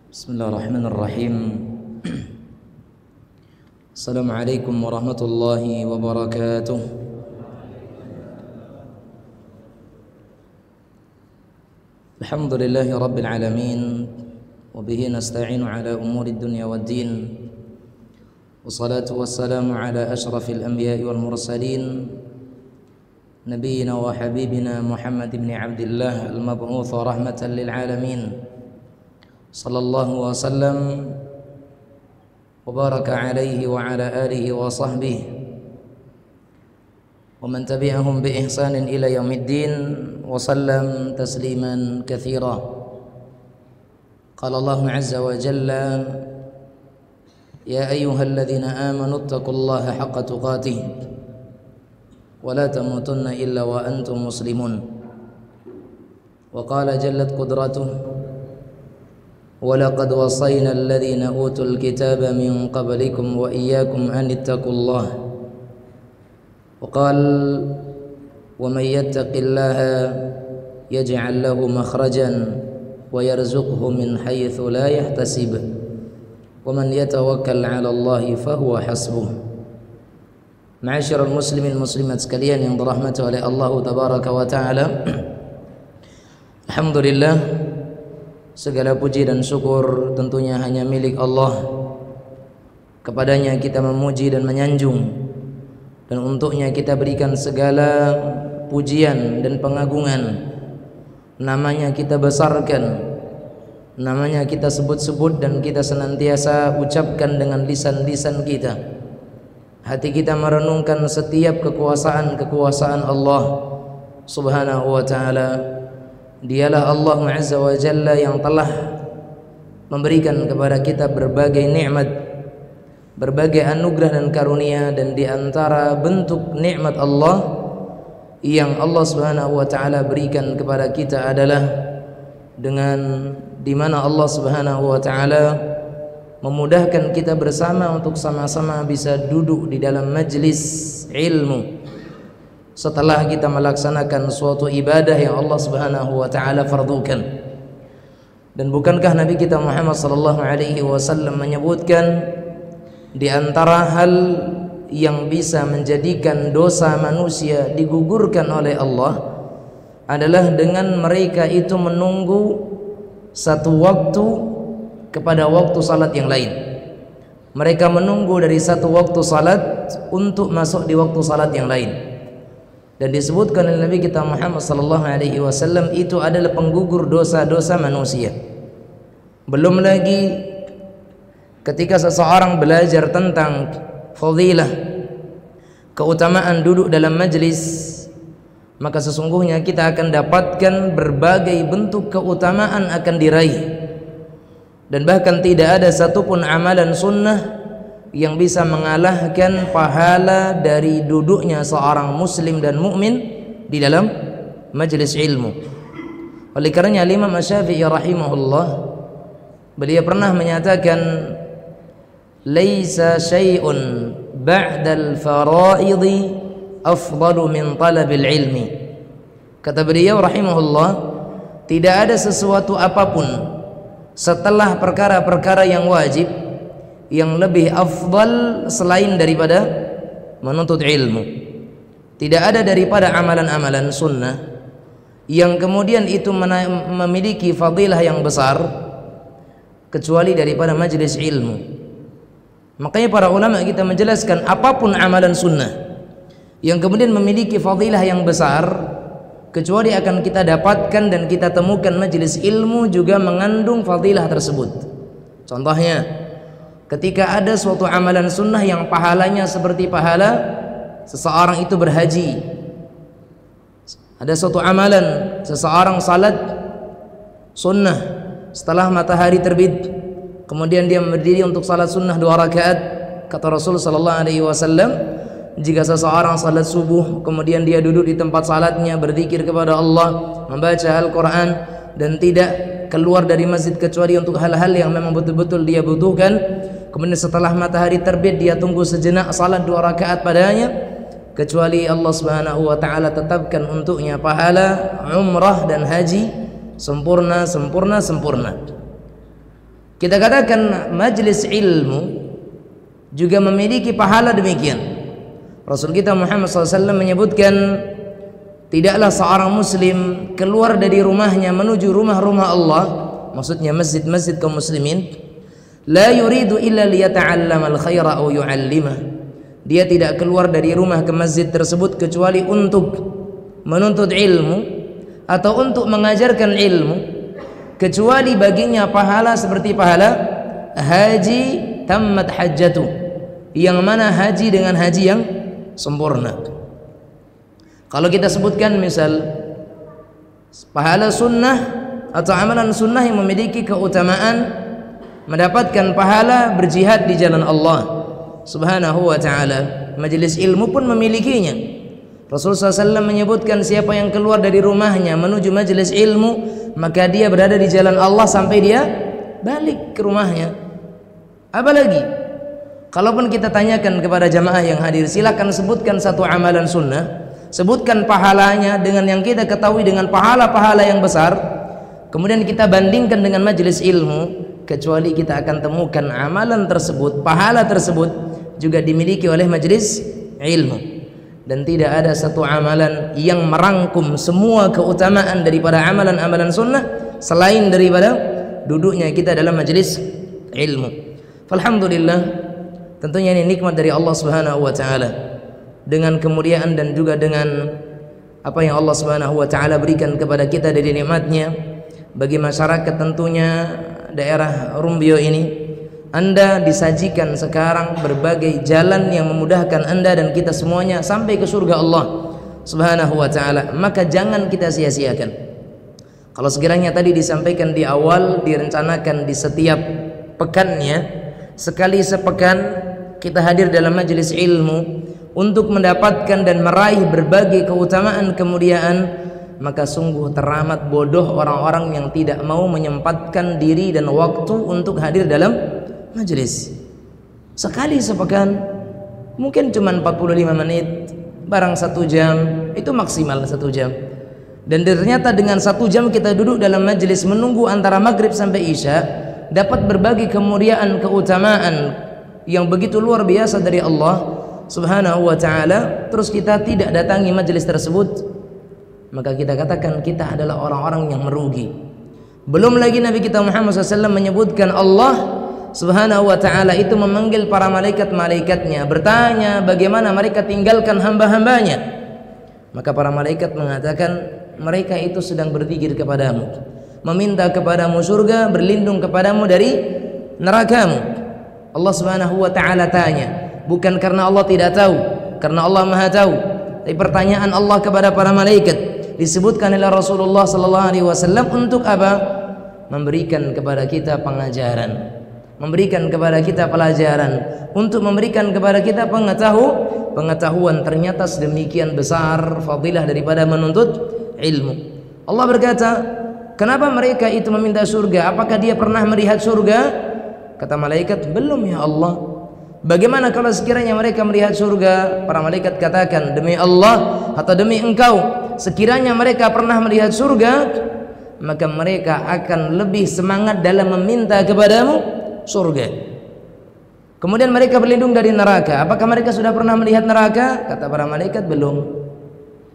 Bismillahirrahmanirrahim. Assalamualaikum warahmatullahi wabarakatuh. Alhamdulillahi rabbil alamin, wa bihi nasta'inu ala umuri dunya waddin. Wassalatu wassalamu ala ashrafil anbiya'i wal mursalin, nabiyyina wa habibina Muhammad ibn Abdillah al-mab'uth rahmatan lil alamin. Sallallahu wa sallam wa baraka alaihi wa ala alihi wa sahbihi wa man tabi'ahum bi ihsanin ila yaumiddin wa sallam tasliman katsira. Qala Allah azza wa jalla: ya ayyuhalladzina amanu taqullaha haqqa tuqatih wa la tamutunna illa wa antum muslimun. Wa qala jallat qudratuh: وَلَقَدْ وَصَّيْنَا الَّذِينَ أُوتُوا الْكِتَابَ مِنْ قَبْلِكُمْ وَإِيَّاكُمْ أَنِ اتَّقُوا اللَّهَ وَقَالَ وَمَنْ يَتَّقِ اللَّهَ يَجْعَلْ لَهُ مَخْرَجًا وَيَرْزُقْهُ مِنْ حَيْثُ لَا يَحْتَسِبُ وَمَنْ يَتَوَكَّلْ عَلَى اللَّهِ فَهُوَ حَسْبُهُ. Ma'asyiral muslimin muslimat sekalian yang dirahmati oleh Allah tabaraka wa taala, alhamdulillah, segala puji dan syukur tentunya hanya milik Allah. Kepadanya kita memuji dan menyanjung, dan untuknya kita berikan segala pujian dan pengagungan. Namanya kita besarkan, namanya kita sebut-sebut, dan kita senantiasa ucapkan dengan lisan-lisan kita. Hati kita merenungkan setiap kekuasaan Allah subhanahu wa ta'ala. Dialah Allah Azza wa Jalla yang telah memberikan kepada kita berbagai nikmat, berbagai anugerah dan karunia, dan di antara bentuk nikmat Allah yang Allah Subhanahu wa taala berikan kepada kita adalah dengan di mana Allah Subhanahu wa taala memudahkan kita bersama untuk sama-sama bisa duduk di dalam majlis ilmu setelah kita melaksanakan suatu ibadah yang Allah Subhanahu wa taala fardukan. Dan bukankah Nabi kita Muhammad sallallahu alaihi wasallam menyebutkan di antara hal yang bisa menjadikan dosa manusia digugurkan oleh Allah adalah dengan mereka itu menunggu satu waktu kepada waktu salat yang lain. Mereka menunggu dari satu waktu salat untuk masuk di waktu salat yang lain. Dan disebutkan oleh Nabi kita Muhammad sallallahu alaihi wasallam itu adalah penggugur dosa-dosa manusia. Belum lagi ketika seseorang belajar tentang fadilah, keutamaan duduk dalam majlis, maka sesungguhnya kita akan dapatkan berbagai bentuk keutamaan akan diraih. Dan bahkan tidak ada satupun amalan sunnah yang bisa mengalahkan pahala dari duduknya seorang muslim dan mukmin di dalam majlis ilmu. Oleh karenanya Imam Asy-Syafi'i rahimahullah, beliau pernah menyatakan, laisa syai'un ba'dal fara'idhi afdalu min talabil ilmi. Kata beliau rahimahullah, tidak ada sesuatu apapun setelah perkara-perkara yang wajib yang lebih afdal selain daripada menuntut ilmu. Tidak ada daripada amalan-amalan sunnah yang kemudian itu memiliki fadilah yang besar kecuali daripada majlis ilmu. Makanya para ulama kita menjelaskan apapun amalan sunnah yang kemudian memiliki fadilah yang besar kecuali akan kita dapatkan dan kita temukan majlis ilmu juga mengandung fadilah tersebut. Contohnya, ketika ada suatu amalan sunnah yang pahalanya seperti pahala seseorang itu berhaji. Ada suatu amalan seseorang salat sunnah setelah matahari terbit, kemudian dia berdiri untuk salat sunnah 2 rakaat. Kata Rasul sallallahu alaihi wasallam, jika seseorang salat subuh kemudian dia duduk di tempat salatnya berzikir kepada Allah, membaca Al-Qur'an, dan tidak keluar dari masjid kecuali untuk hal-hal yang memang betul-betul dia butuhkan, kemudian setelah matahari terbit dia tunggu sejenak salat 2 rakaat padanya, kecuali Allah Subhanahu wa taala tetapkan untuknya pahala umrah dan haji sempurna. Kita katakan majlis ilmu juga memiliki pahala demikian. Rasul kita Muhammad SAW menyebutkan, tidaklah seorang muslim keluar dari rumahnya menuju rumah-rumah Allah, maksudnya masjid-masjid kaum muslimin, la yuridu illa liyata'allamal khaira aw yu'allimah. Dia tidak keluar dari rumah ke masjid tersebut kecuali untuk menuntut ilmu atau untuk mengajarkan ilmu, kecuali baginya pahala seperti pahala haji tammat hajjatu, yang mana haji dengan haji yang sempurna. Kalau kita sebutkan misal pahala sunnah atau amalan sunnah yang memiliki keutamaan mendapatkan pahala berjihad di jalan Allah Subhanahu wa ta'ala, majelis ilmu pun memilikinya. Rasulullah SAW menyebutkan siapa yang keluar dari rumahnya menuju majelis ilmu, maka dia berada di jalan Allah sampai dia balik ke rumahnya. Apalagi kalaupun kita tanyakan kepada jamaah yang hadir, silakan sebutkan satu amalan sunnah, sebutkan pahalanya dengan yang kita ketahui dengan pahala-pahala yang besar, kemudian kita bandingkan dengan majelis ilmu, kecuali kita akan temukan amalan tersebut, pahala tersebut juga dimiliki oleh majelis ilmu. Dan tidak ada satu amalan yang merangkum semua keutamaan daripada amalan-amalan sunnah selain daripada duduknya kita dalam majelis ilmu. Alhamdulillah, tentunya ini nikmat dari Allah Subhanahu wa ta'ala, dengan kemuliaan dan juga dengan apa yang Allah Subhanahu wa ta'ala berikan kepada kita dari nikmatnya. Bagi masyarakat tentunya daerah Rumbio ini, Anda disajikan sekarang berbagai jalan yang memudahkan Anda dan kita semuanya sampai ke surga Allah Subhanahu wa ta'ala. Maka jangan kita sia-siakan. Kalau sekiranya tadi disampaikan di awal, direncanakan di setiap pekannya, sekali sepekan kita hadir dalam majelis ilmu untuk mendapatkan dan meraih berbagai keutamaan kemuliaan, maka sungguh teramat bodoh orang-orang yang tidak mau menyempatkan diri dan waktu untuk hadir dalam majelis. Sekali sepekan mungkin cuma 45 menit, barang 1 jam, itu maksimal 1 jam. Dan ternyata dengan 1 jam kita duduk dalam majelis menunggu antara maghrib sampai isya, dapat berbagai kemuliaan, keutamaan yang begitu luar biasa dari Allah Subhanahu wa ta'ala, terus kita tidak datangi majelis tersebut, maka kita katakan kita adalah orang-orang yang merugi. Belum lagi Nabi kita Muhammad SAW menyebutkan Allah Subhanahu wa ta'ala itu memanggil para malaikat-malaikatnya, bertanya bagaimana mereka tinggalkan hamba-hambanya. Maka para malaikat mengatakan mereka itu sedang berzikir kepadamu, meminta kepadamu surga, berlindung kepadamu dari nerakamu. Allah Subhanahu wa ta'ala tanya, bukan karena Allah tidak tahu, karena Allah Maha tahu, tapi pertanyaan Allah kepada para malaikat disebutkan oleh Rasulullah sallallahu alaihi wasallam untuk apa? Memberikan kepada kita pengajaran, memberikan kepada kita pelajaran, untuk memberikan kepada kita pengetahuan ternyata sedemikian besar fadilah daripada menuntut ilmu. Allah berkata, kenapa mereka itu meminta surga? Apakah dia pernah melihat surga? Kata malaikat, belum ya Allah. Bagaimana kalau sekiranya mereka melihat surga? Para malaikat katakan, demi Allah atau demi engkau, sekiranya mereka pernah melihat surga, maka mereka akan lebih semangat dalam meminta kepadamu surga. Kemudian mereka berlindung dari neraka. Apakah mereka sudah pernah melihat neraka? Kata para malaikat, belum.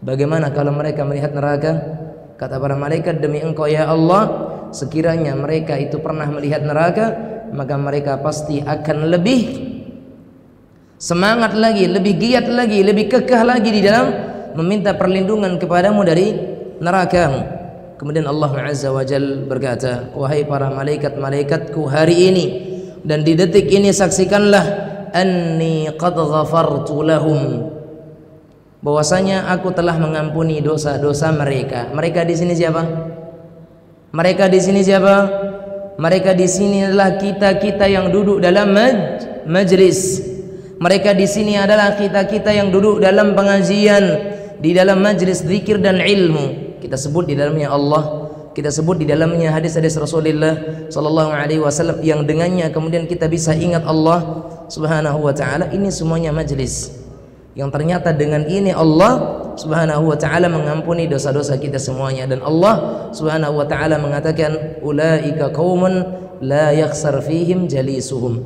Bagaimana kalau mereka melihat neraka? Kata para malaikat, demi engkau ya Allah, sekiranya mereka itu pernah melihat neraka, maka mereka pasti akan lebih semangat lagi, lebih giat lagi, lebih kekeh lagi di dalam meminta perlindungan kepadamu dari nerakamu. Kemudian Allah Azza wa Jalla berkata, wahai para malaikat-malaikatku, hari ini dan di detik ini saksikanlah anni qad ghafartu lahum, bahwasanya aku telah mengampuni dosa-dosa mereka. Mereka di sini siapa? Mereka di sini siapa? Mereka di sini adalah kita-kita yang duduk dalam majlis. Mereka di sini adalah kita-kita yang duduk dalam pengajian, di dalam majlis zikir dan ilmu. Kita sebut di dalamnya Allah, kita sebut di dalamnya hadis-hadis Rasulullah sallallahu alaihi wasallam yang dengannya kemudian kita bisa ingat Allah Subhanahu wa taala. Ini semuanya majlis yang ternyata dengan ini Allah Subhanahu wa ta'ala mengampuni dosa-dosa kita semuanya. Dan Allah Subhanahu wa ta'ala mengatakan, ulaika qaumun la yakhsar fihim jalisuhum.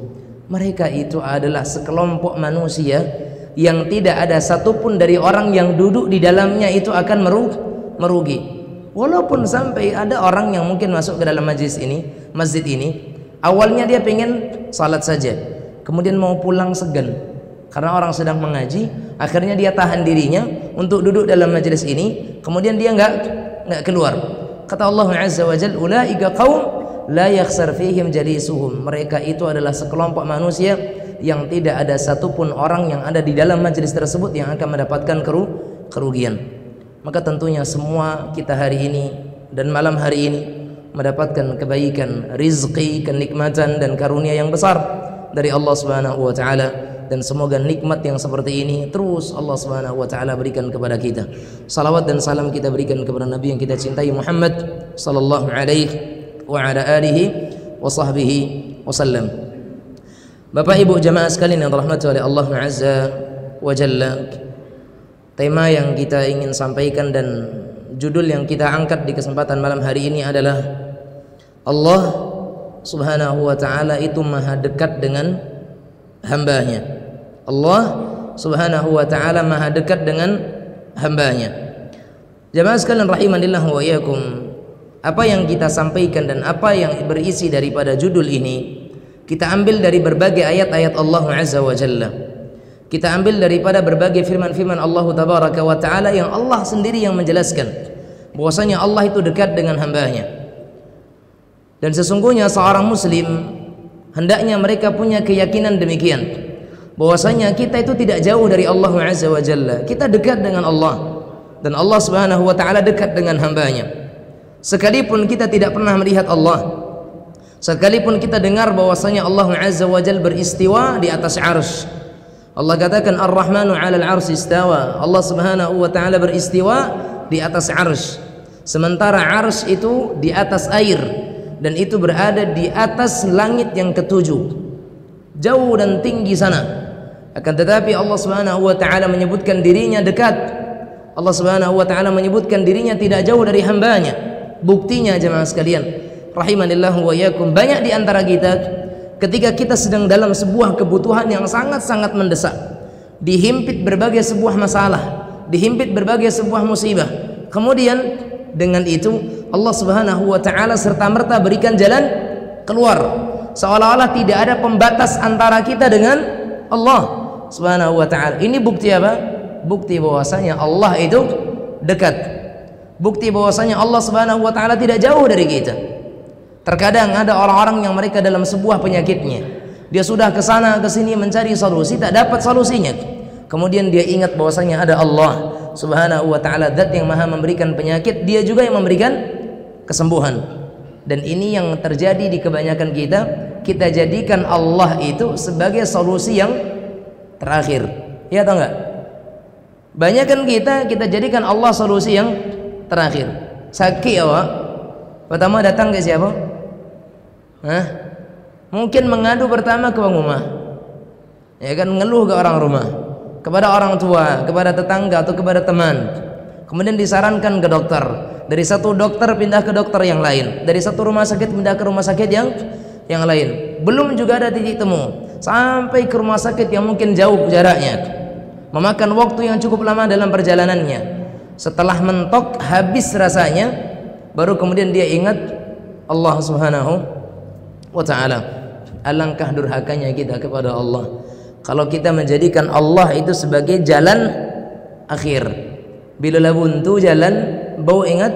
Mereka itu adalah sekelompok manusia yang tidak ada satupun dari orang yang duduk di dalamnya itu akan merugi. Walaupun sampai ada orang yang mungkin masuk ke dalam masjid ini, awalnya dia pengen salat saja, kemudian mau pulang segan karena orang sedang mengaji, akhirnya dia tahan dirinya untuk duduk dalam majelis ini, kemudian dia enggak keluar. Kata Allah Azza wa Jalla, ulaika qaum la yakhsar fihim jalisuhum. Mereka itu adalah sekelompok manusia yang tidak ada satupun orang yang ada di dalam majelis tersebut yang akan mendapatkan kerugian. Maka tentunya semua kita hari ini dan malam hari ini mendapatkan kebaikan, rizki, kenikmatan dan karunia yang besar dari Allah Subhanahu wa ta'ala. Dan semoga nikmat yang seperti ini terus Allah Subhanahu wa ta'ala berikan kepada kita. Salawat dan salam kita berikan kepada Nabi yang kita cintai, Muhammad sallallahu alaihi wa ala alihi wa sahbihi wasallam. Bapak Ibu jamaah sekalian yang dirahmati oleh Allah Azza wa Jalla, tema yang kita ingin sampaikan dan judul yang kita angkat di kesempatan malam hari ini adalah Allah Subhanahu wa ta'ala itu maha dekat dengan hambanya. Allah Subhanahu wa ta'ala maha dekat dengan hambanya. Jamaah sekalian rahimanillah wa iyyakum, apa yang kita sampaikan dan apa yang berisi daripada judul ini kita ambil dari berbagai ayat-ayat Allah Azza wa Jalla. Kita ambil daripada berbagai firman-firman Allah Tabaraka wa ta'ala yang Allah sendiri yang menjelaskan bahwasanya Allah itu dekat dengan hambanya. Dan sesungguhnya seorang muslim hendaknya mereka punya keyakinan demikian, bahwasanya kita itu tidak jauh dari Allah Azza wa Jalla. Kita dekat dengan Allah dan Allah Subhanahu wa ta'ala dekat dengan hambanya. Sekalipun kita tidak pernah melihat Allah, sekalipun kita dengar bahwasanya Allah Azza wa Jalla beristiwa di atas arsy. Allah katakan Ar-Rahmanu 'alal 'arsy istawa. Allah Subhanahu wa ta'ala beristiwa di atas arsy. Sementara arsy itu di atas air dan itu berada di atas langit yang ketujuh, jauh dan tinggi sana. Akan tetapi Allah Subhanahu wa ta'ala menyebutkan dirinya dekat. Allah Subhanahu wa ta'ala menyebutkan dirinya tidak jauh dari hambanya. Buktinya jemaah sekalian rahimanillah wa iyyakum, banyak di antara kita ketika kita sedang dalam sebuah kebutuhan yang sangat-sangat mendesak, dihimpit berbagai sebuah masalah, dihimpit berbagai sebuah musibah, kemudian dengan itu Allah Subhanahu wa ta'ala serta-merta berikan jalan keluar, seolah-olah tidak ada pembatas antara kita dengan Allah Subhanahu wa ta'ala. Ini bukti apa? Bukti bahwasanya Allah itu dekat. Bukti bahwasanya Allah Subhanahu wa ta'ala tidak jauh dari kita. Terkadang ada orang-orang yang mereka dalam sebuah penyakitnya, dia sudah ke sana ke sini mencari solusi, tak dapat solusinya. Kemudian dia ingat bahwasanya ada Allah Subhanahu wa ta'ala, zat yang maha memberikan penyakit, dia juga yang memberikan kesembuhan. Dan ini yang terjadi di kebanyakan kita. Kita jadikan Allah itu sebagai solusi yang terakhir, ya atau enggak? Banyakan kita jadikan Allah solusi yang terakhir. Sakit awak, pertama datang ke siapa? Mungkin mengadu pertama ke rumah, ya kan, ngeluh ke orang rumah, kepada orang tua, kepada tetangga atau kepada teman. Kemudian disarankan ke dokter, dari satu dokter pindah ke dokter yang lain, dari satu rumah sakit pindah ke rumah sakit yang lain. Belum juga ada titik temu sampai ke rumah sakit yang mungkin jauh jaraknya, memakan waktu yang cukup lama dalam perjalanannya. Setelah mentok habis rasanya, baru kemudian dia ingat Allah Subhanahu wa ta'ala. Alangkah durhakanya kita kepada Allah kalau kita menjadikan Allah itu sebagai jalan akhir. Bila buntu jalan bau ingat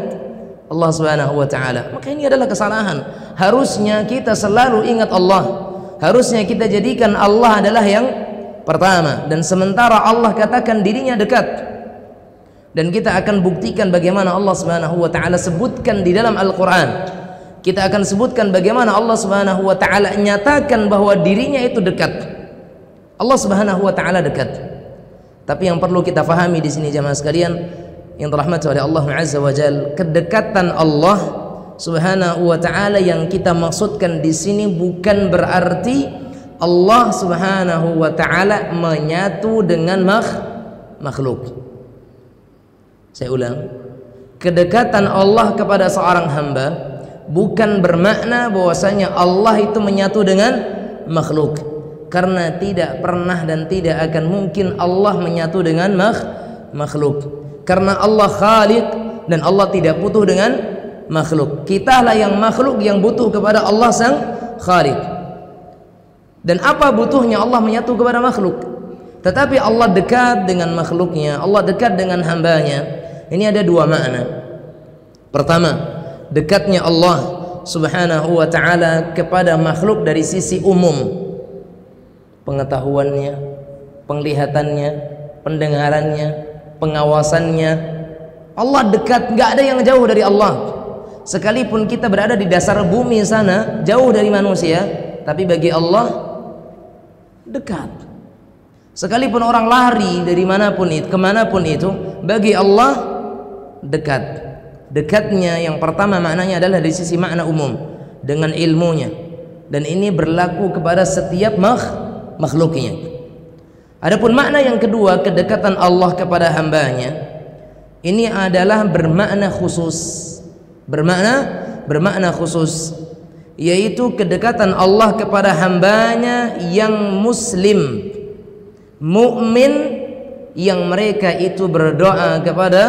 Allah Subhanahu wa ta'ala. Maka ini adalah kesalahan. Harusnya kita selalu ingat Allah. Harusnya kita jadikan Allah adalah yang pertama. Dan sementara Allah katakan dirinya dekat, dan kita akan buktikan bagaimana Allah Subhanahu wa ta'ala sebutkan di dalam Al-Quran. Kita akan sebutkan bagaimana Allah Subhanahu wa ta'ala nyatakan bahwa dirinya itu dekat. Allah Subhanahu wa ta'ala dekat. Tapi yang perlu kita fahami di sini jamaah sekalian yang dirahmati oleh Allah Azza wa Jalla, kedekatan Allah Subhanahu wa ta'ala yang kita maksudkan di sini bukan berarti Allah Subhanahu wa ta'ala menyatu dengan makhluk. Saya ulang, kedekatan Allah kepada seorang hamba bukan bermakna bahwasanya Allah itu menyatu dengan makhluk, karena tidak pernah dan tidak akan mungkin Allah menyatu dengan makhluk, karena Allah Khaliq dan Allah tidak butuh dengan makhluk. Kitalah yang makhluk yang butuh kepada Allah sang Khaliq. Dan apa butuhnya Allah menyatu kepada makhluk? Tetapi Allah dekat dengan makhluknya, Allah dekat dengan hambanya. Ini ada dua makna. Pertama, dekatnya Allah subhanahu wa ta'ala kepada makhluk dari sisi umum, pengetahuannya, penglihatannya, pendengarannya, pengawasannya. Allah dekat, nggak ada yang jauh dari Allah. Sekalipun kita berada di dasar bumi sana, jauh dari manusia, tapi bagi Allah dekat. Sekalipun orang lari dari manapun itu, kemanapun itu, bagi Allah dekat. Dekatnya yang pertama maknanya adalah dari sisi makna umum, dengan ilmunya, dan ini berlaku kepada setiap makhluknya. Adapun makna yang kedua, kedekatan Allah kepada hambanya, ini adalah bermakna khusus, bermakna khusus, yaitu kedekatan Allah kepada hambanya yang muslim, mukmin, yang mereka itu berdoa kepada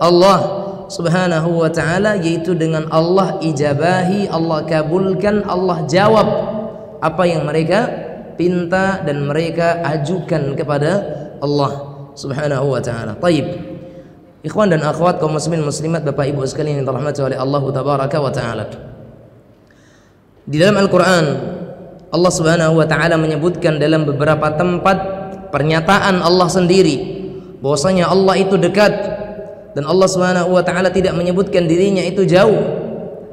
Allah subhanahu wa ta'ala, yaitu dengan Allah ijabahi, Allah kabulkan, Allah jawab apa yang mereka pinta dan mereka ajukan kepada Allah subhanahu wa ta'ala. Taib, ikhwan dan akhwat kaum muslimin muslimat, bapak ibu sekalian yang dirahmati oleh Allah tabaraka wa ta'ala, di dalam Al-Quran Allah subhanahu wa ta'ala menyebutkan dalam beberapa tempat pernyataan Allah sendiri bahwasanya Allah itu dekat, dan Allah subhanahu wa ta'ala tidak menyebutkan dirinya itu jauh.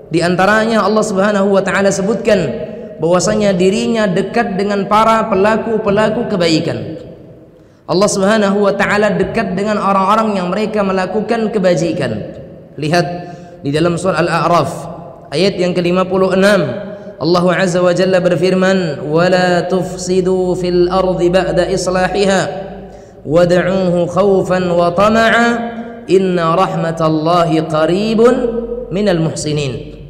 Di antaranya Allah subhanahu wa ta'ala sebutkan bahwasanya dirinya dekat dengan para pelaku-pelaku kebaikan. Allah subhanahu wa ta'ala dekat dengan orang-orang yang mereka melakukan kebajikan. Lihat di dalam surah Al-A'raf ayat yang ke-56, Allah azza wa jalla berfirman, wala tufsidu fil ardi ba'da islahiha wad'uuhu khawfan wa tama'a inna rahmatallahi qaribun minal muhsinin.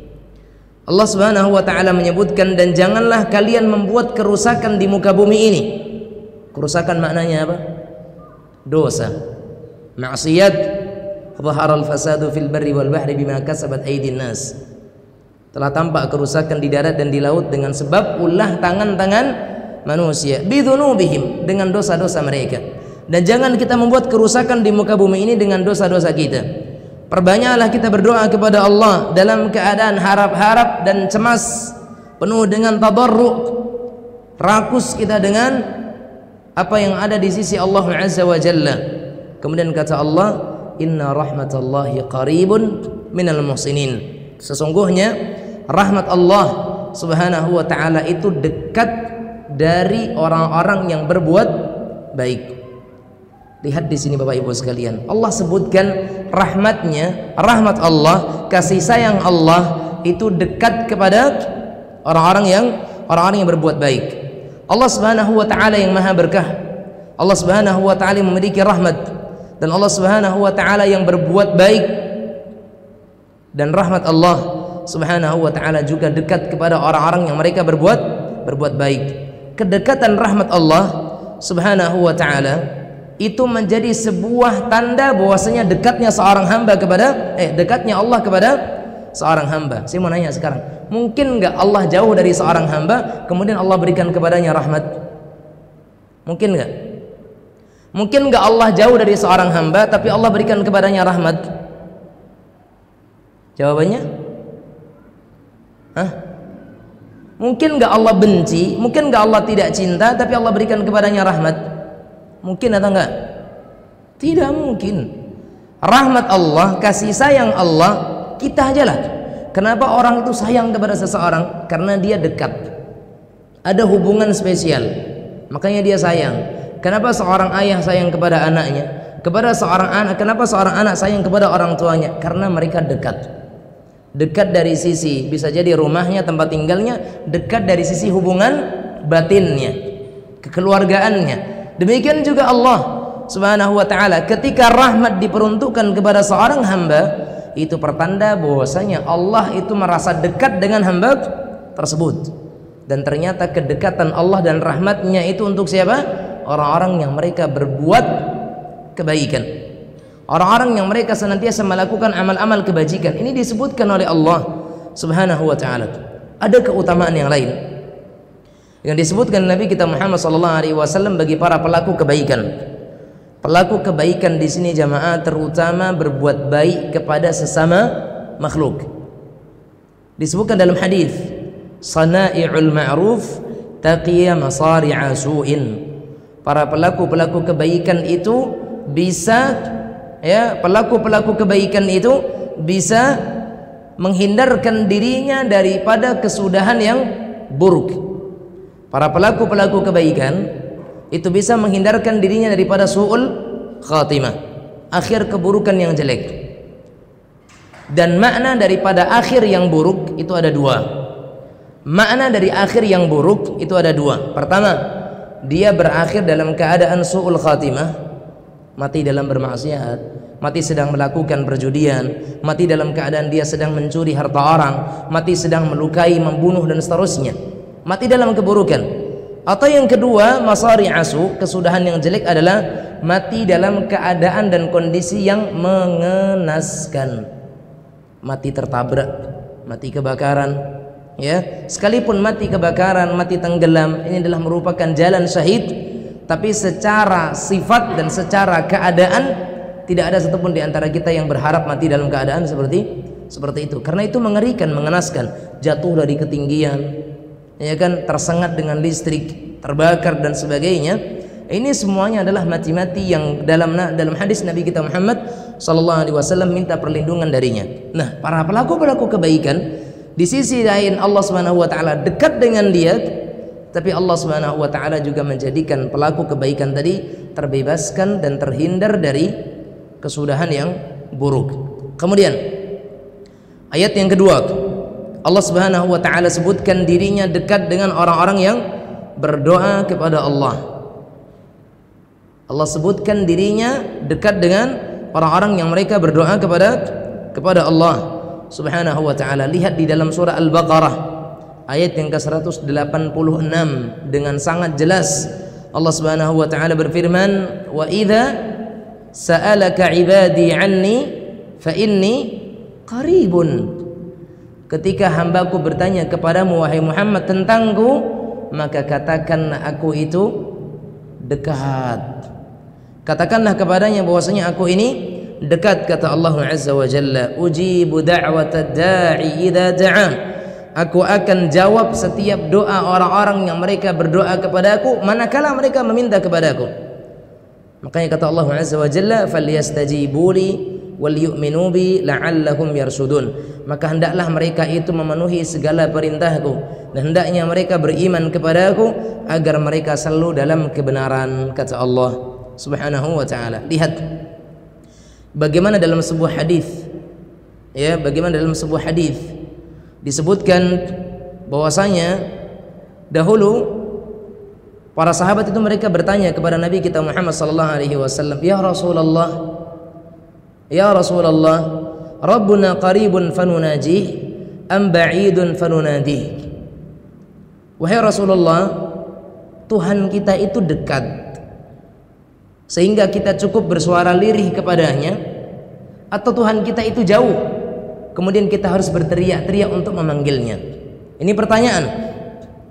Allah subhanahu wa ta'ala menyebutkan, dan janganlah kalian membuat kerusakan di muka bumi ini. Kerusakan maknanya apa? Dosa, maksiat. Dhahara al-fasadu fil barri wal bahri bima kasabat aydin nas. Telah tampak kerusakan di darat dan di laut dengan sebab ulah tangan-tangan manusia, bidzunubihim, dengan dosa-dosa mereka. Dan jangan kita membuat kerusakan di muka bumi ini dengan dosa-dosa kita. Perbanyaklah kita berdoa kepada Allah dalam keadaan harap-harap dan cemas, penuh dengan tadarru', rakus kita dengan apa yang ada di sisi Allah azza wa jalla. Kemudian kata Allah, inna rahmatallahi qaribun minal muhsinin. Sesungguhnya rahmat Allah subhanahu wa ta'ala itu dekat dari orang-orang yang berbuat baik. Lihat di sini bapak ibu sekalian, Allah sebutkan rahmatnya, rahmat Allah, kasih sayang Allah itu dekat kepada orang-orang yang berbuat baik. Allah subhanahu wa ta'ala yang maha berkah, Allah subhanahu wa ta'ala yang memiliki rahmat, dan Allah subhanahu wa ta'ala yang berbuat baik. Dan rahmat Allah subhanahu wa ta'ala juga dekat kepada orang-orang yang mereka berbuat baik. Kedekatan rahmat Allah subhanahu wa ta'ala itu menjadi sebuah tanda bahwasanya dekatnya seorang hamba kepada dekatnya Allah kepada seorang hamba. Saya mau nanya sekarang, mungkin nggak Allah jauh dari seorang hamba kemudian Allah berikan kepadanya rahmat? Mungkin nggak? Mungkin nggak Allah jauh dari seorang hamba tapi Allah berikan kepadanya rahmat? Jawabannya? Mungkin nggak Allah benci? Mungkin nggak Allah tidak cinta tapi Allah berikan kepadanya rahmat? Mungkin atau enggak? Tidak mungkin. Rahmat Allah, kasih sayang Allah, kita ajalah. Kenapa orang itu sayang kepada seseorang? Karena dia dekat, ada hubungan spesial, makanya dia sayang. Kenapa seorang ayah sayang kepada anaknya? Kenapa seorang anak sayang kepada orang tuanya? Karena mereka dekat. Dekat dari sisi, bisa jadi rumahnya, tempat tinggalnya, dekat dari sisi hubungan batinnya, kekeluargaannya. Demikian juga Allah Subhanahu wa taala, ketika rahmat diperuntukkan kepada seorang hamba, itu pertanda bahwasanya Allah itu merasa dekat dengan hamba tersebut. Dan ternyata kedekatan Allah dan rahmatnya itu untuk siapa? Orang-orang yang mereka berbuat kebaikan, orang-orang yang mereka senantiasa melakukan amal-amal kebajikan. Ini disebutkan oleh Allah Subhanahu wa taala. Ada keutamaan yang lain yang disebutkan Nabi kita Muhammad sallallahu alaihi wasallam bagi para pelaku kebaikan. Pelaku kebaikan di sini jamaah terutama berbuat baik kepada sesama makhluk. Disebutkan dalam hadis, sana'i'ul ma'ruf taqiya masari'a su'in. Para pelaku-pelaku kebaikan itu bisa, ya, pelaku-pelaku kebaikan itu bisa menghindarkan dirinya daripada kesudahan yang buruk. Para pelaku-pelaku kebaikan itu bisa menghindarkan dirinya daripada su'ul khatimah, akhir keburukan yang jelek. Dan makna daripada akhir yang buruk itu ada dua. Makna dari akhir yang buruk itu ada dua. Pertama, dia berakhir dalam keadaan su'ul khatimah, mati dalam bermaksiat, mati sedang melakukan perjudian, mati dalam keadaan dia sedang mencuri harta orang, mati sedang melukai, membunuh dan seterusnya, mati dalam keburukan. Atau yang kedua, masari asu, kesudahan yang jelek adalah mati dalam keadaan dan kondisi yang mengenaskan, mati tertabrak, mati kebakaran, ya. Sekalipun mati kebakaran, mati tenggelam, ini adalah merupakan jalan syahid, tapi secara sifat dan secara keadaan tidak ada satupun di antara kita yang berharap mati dalam keadaan seperti itu. Karena itu mengerikan, mengenaskan, jatuh dari ketinggian, ya kan, tersengat dengan listrik, terbakar dan sebagainya. Ini semuanya adalah mati-mati yang dalam hadis Nabi kita Muhammad sallallahu alaihi wasallam minta perlindungan darinya. Nah, para pelaku-pelaku kebaikan di sisi lain Allah Subhanahu wa taala dekat dengan dia, tapi Allah Subhanahu wa taala juga menjadikan pelaku kebaikan tadi terbebaskan dan terhindar dari kesudahan yang buruk. Kemudian ayat yang kedua, Allah Subhanahu wa taala sebutkan dirinya dekat dengan orang-orang yang berdoa kepada Allah. Allah sebutkan dirinya dekat dengan orang-orang yang mereka berdoa kepada Allah Subhanahu wa taala. Lihat di dalam surah Al-Baqarah ayat yang ke-186 dengan sangat jelas Allah Subhanahu wa taala berfirman, "Wa idza sa'alaka 'ibadi 'anni fa inni qaribun." Ketika hambaku bertanya kepadamu wahai Muhammad tentangku, maka katakan aku itu dekat. Katakanlah kepadanya bahwasanya aku ini dekat. Kata Allah Azza wa Jalla, ujibu da'watad da'i idza da'an. Aku akan jawab setiap doa orang-orang yang mereka berdoa kepadaku manakala mereka meminta kepadaku. Makanya kata Allah Azza wa Jalla, falyastajibu li wal yu'minu bi la'allahum yarshudun. Maka hendaklah mereka itu memenuhi segala perintahku dan hendaknya mereka beriman kepadaku agar mereka selalu dalam kebenaran, kata Allah Subhanahu wa taala. Lihat bagaimana dalam sebuah hadis, ya, bagaimana dalam sebuah hadis disebutkan bahwasanya dahulu para sahabat itu mereka bertanya kepada Nabi kita Muhammad sallallahu alaihi wasallam, Ya Rasulullah, Rabbuna qaribun fanunajih am ba'idun fanunadih. Wahai Rasulullah, Tuhan kita itu dekat sehingga kita cukup bersuara lirih kepadanya, atau Tuhan kita itu jauh kemudian kita harus berteriak-teriak untuk memanggilnya? Ini pertanyaan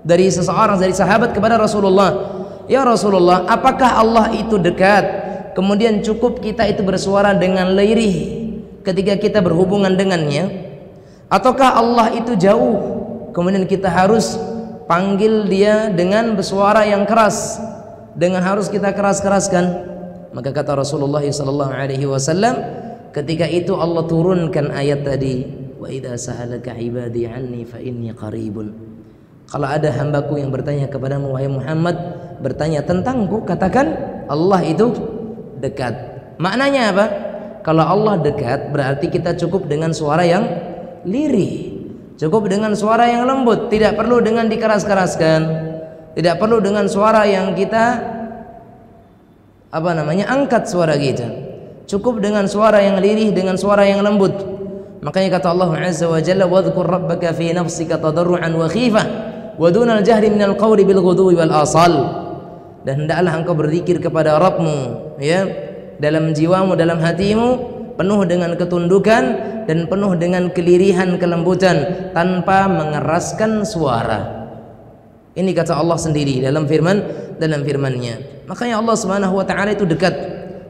dari seseorang, dari sahabat kepada Rasulullah. Ya Rasulullah, apakah Allah itu dekat kemudian cukup kita itu bersuara dengan lirih ketika kita berhubungan dengannya, ataukah Allah itu jauh kemudian kita harus panggil dia dengan bersuara yang keras, dengan harus kita keras-keraskan? Maka kata Rasulullah sallallahu alaihi wasallam, ketika itu Allah turunkan ayat tadi, wa idza sa'alaka ibadi anni fa inni qaribun. Kalau ada hambaku yang bertanya kepadamu wahai Muhammad, bertanya tentangku, katakan Allah itu dekat. Maknanya apa? Kalau Allah dekat berarti kita cukup dengan suara yang lirih, cukup dengan suara yang lembut, tidak perlu dengan dikeras-keraskan, tidak perlu dengan suara yang kita angkat suara kita. Cukup dengan suara yang lirih, dengan suara yang lembut. Makanya kata Allah Azza wa Jalla, wadhkur rabbaka fi nafsika tadarruan wa khifah wa dunal jahri minal qawli bil ghudwi wal asal. Dan hendaklah engkau berzikir kepada Rabbmu, ya, dalam jiwamu, dalam hatimu, penuh dengan ketundukan dan penuh dengan kelirihan, kelembutan, tanpa mengeraskan suara. Ini kata Allah sendiri dalam firman-Nya. Makanya Allah Subhanahu wa taala itu dekat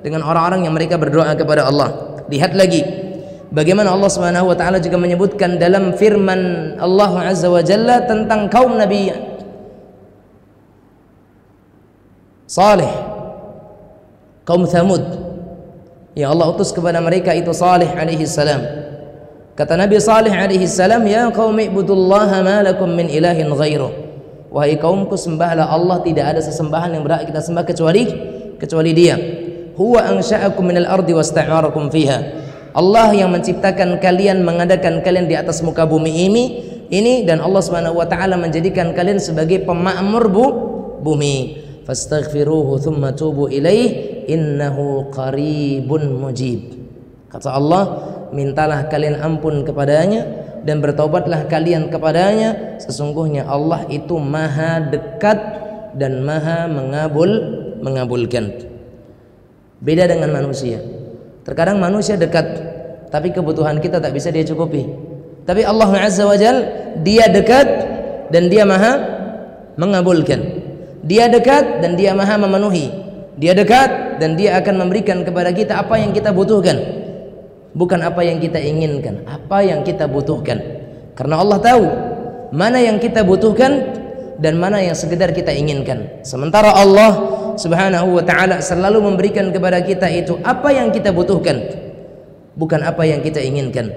dengan orang-orang yang mereka berdoa kepada Allah. Lihat lagi bagaimana Allah Subhanahu wa taala juga menyebutkan dalam firman Allah Azza wa Jalla tentang kaum Nabi Saleh, kaum Thamud, yang Allah utus kepada mereka itu Saleh alaihi salam. Kata Nabi Saleh alaihi salam, ya qaumi ibudullaha ma lakum min ilahin ghairuh. Wahai kaumku, sembahlah Allah, tidak ada sesembahan yang berhak kita sembah kecuali Dia. Huwa ansha'akum minal ardi wasta'marakum fiha. Allah yang menciptakan kalian, mengadakan kalian di atas muka bumi ini, dan Allah Subhanahu wa taala menjadikan kalian sebagai pemakmur bumi. Fastaghfiruhu thumma tubu ilaih innahu qaribun mujib. Kata Allah, mintalah kalian ampun kepadanya dan bertaubatlah kalian kepadanya, sesungguhnya Allah itu maha dekat dan maha mengabulkan. Beda dengan manusia. Terkadang manusia dekat tapi kebutuhan kita tak bisa dia cukupi. Tapi Allah Azza wa Jalla, Dia dekat dan Dia maha mengabulkan. Dia dekat dan Dia maha memenuhi. Dia dekat dan Dia akan memberikan kepada kita apa yang kita butuhkan, bukan apa yang kita inginkan, apa yang kita butuhkan. Karena Allah tahu mana yang kita butuhkan dan mana yang sekedar kita inginkan. Sementara Allah Subhanahu wa taala selalu memberikan kepada kita itu apa yang kita butuhkan, bukan apa yang kita inginkan.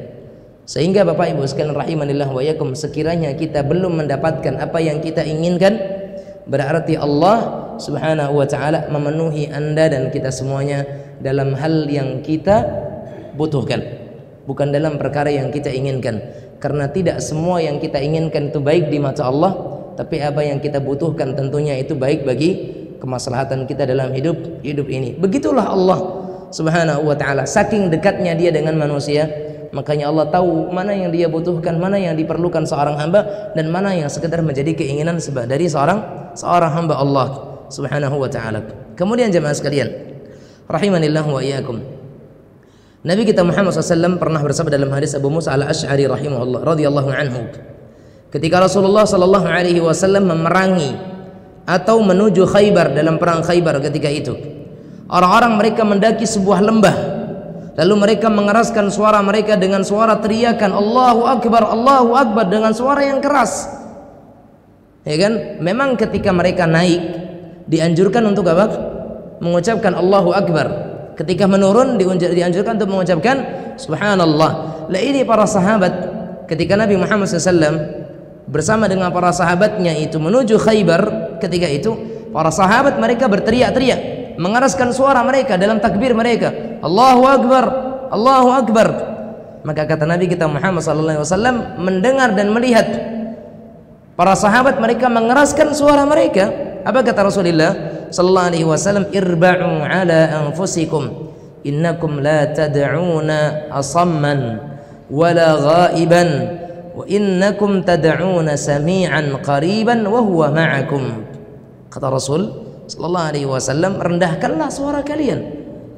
Sehingga Bapak Ibu sekalian rahimanillah wa yakum, sekiranya kita belum mendapatkan apa yang kita inginkan, berarti Allah Subhanahu wa taala memenuhi Anda dan kita semuanya dalam hal yang kita butuhkan, bukan dalam perkara yang kita inginkan. Karena tidak semua yang kita inginkan itu baik di mata Allah, tapi apa yang kita butuhkan tentunya itu baik bagi kemaslahatan kita dalam hidup ini. Begitulah Allah Subhanahu wa taala, saking dekatnya Dia dengan manusia, makanya Allah tahu mana yang Dia butuhkan, mana yang diperlukan seorang hamba, dan mana yang sekedar menjadi keinginan dari seorang hamba Allah Subhanahu wa taala. Kemudian jemaah sekalian rahimanillah wa iyyakum, Nabi kita Muhammad SAW pernah bersabda dalam hadis Abu Musa al-Asy'ari rahimahullah radhiyallahu anhu, ketika Rasulullah sallallahu alaihi wasallam memerangi atau menuju Khaybar, dalam perang Khaybar ketika itu, orang-orang mereka mendaki sebuah lembah, lalu mereka mengeraskan suara mereka dengan suara teriakan Allahu Akbar dengan suara yang keras. Ya kan? Memang ketika mereka naik dianjurkan untuk apa? Mengucapkan Allahu Akbar. Ketika menurun dianjurkan untuk mengucapkan Subhanallah. Lah ini para sahabat ketika Nabi Muhammad SAW bersama dengan para sahabatnya itu menuju Khaybar, ketika itu para sahabat mereka berteriak-teriak, mengeraskan suara mereka dalam takbir mereka, Allahu Akbar, Allahu Akbar. Maka kata Nabi kita Muhammad SAW mendengar dan melihat para sahabat mereka mengeraskan suara mereka. Apa kata Rasulullah sallallahu alaihi wasallam? Irba'u ala anfusikum innakum la tad'una asamman wala ghaiban wa innakum tad'una sami'an qariban wa huwa ma'akum. Kata Rasul sallallahu alaihi wasallam, rendahkanlah suara kalian.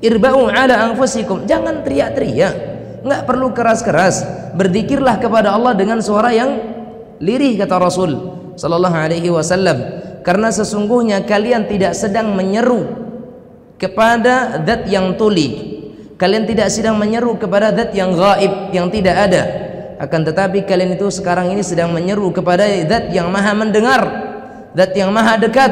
Irba'u ala anfusikum, jangan teriak-teriak, enggak perlu keras-keras. Berzikirlah kepada Allah dengan suara yang lirih, kata Rasul sallallahu alaihi wasallam, karena sesungguhnya kalian tidak sedang menyeru kepada zat yang tuli, kalian tidak sedang menyeru kepada zat yang gaib, yang tidak ada, akan tetapi kalian itu sekarang ini sedang menyeru kepada zat yang maha mendengar, zat yang maha dekat,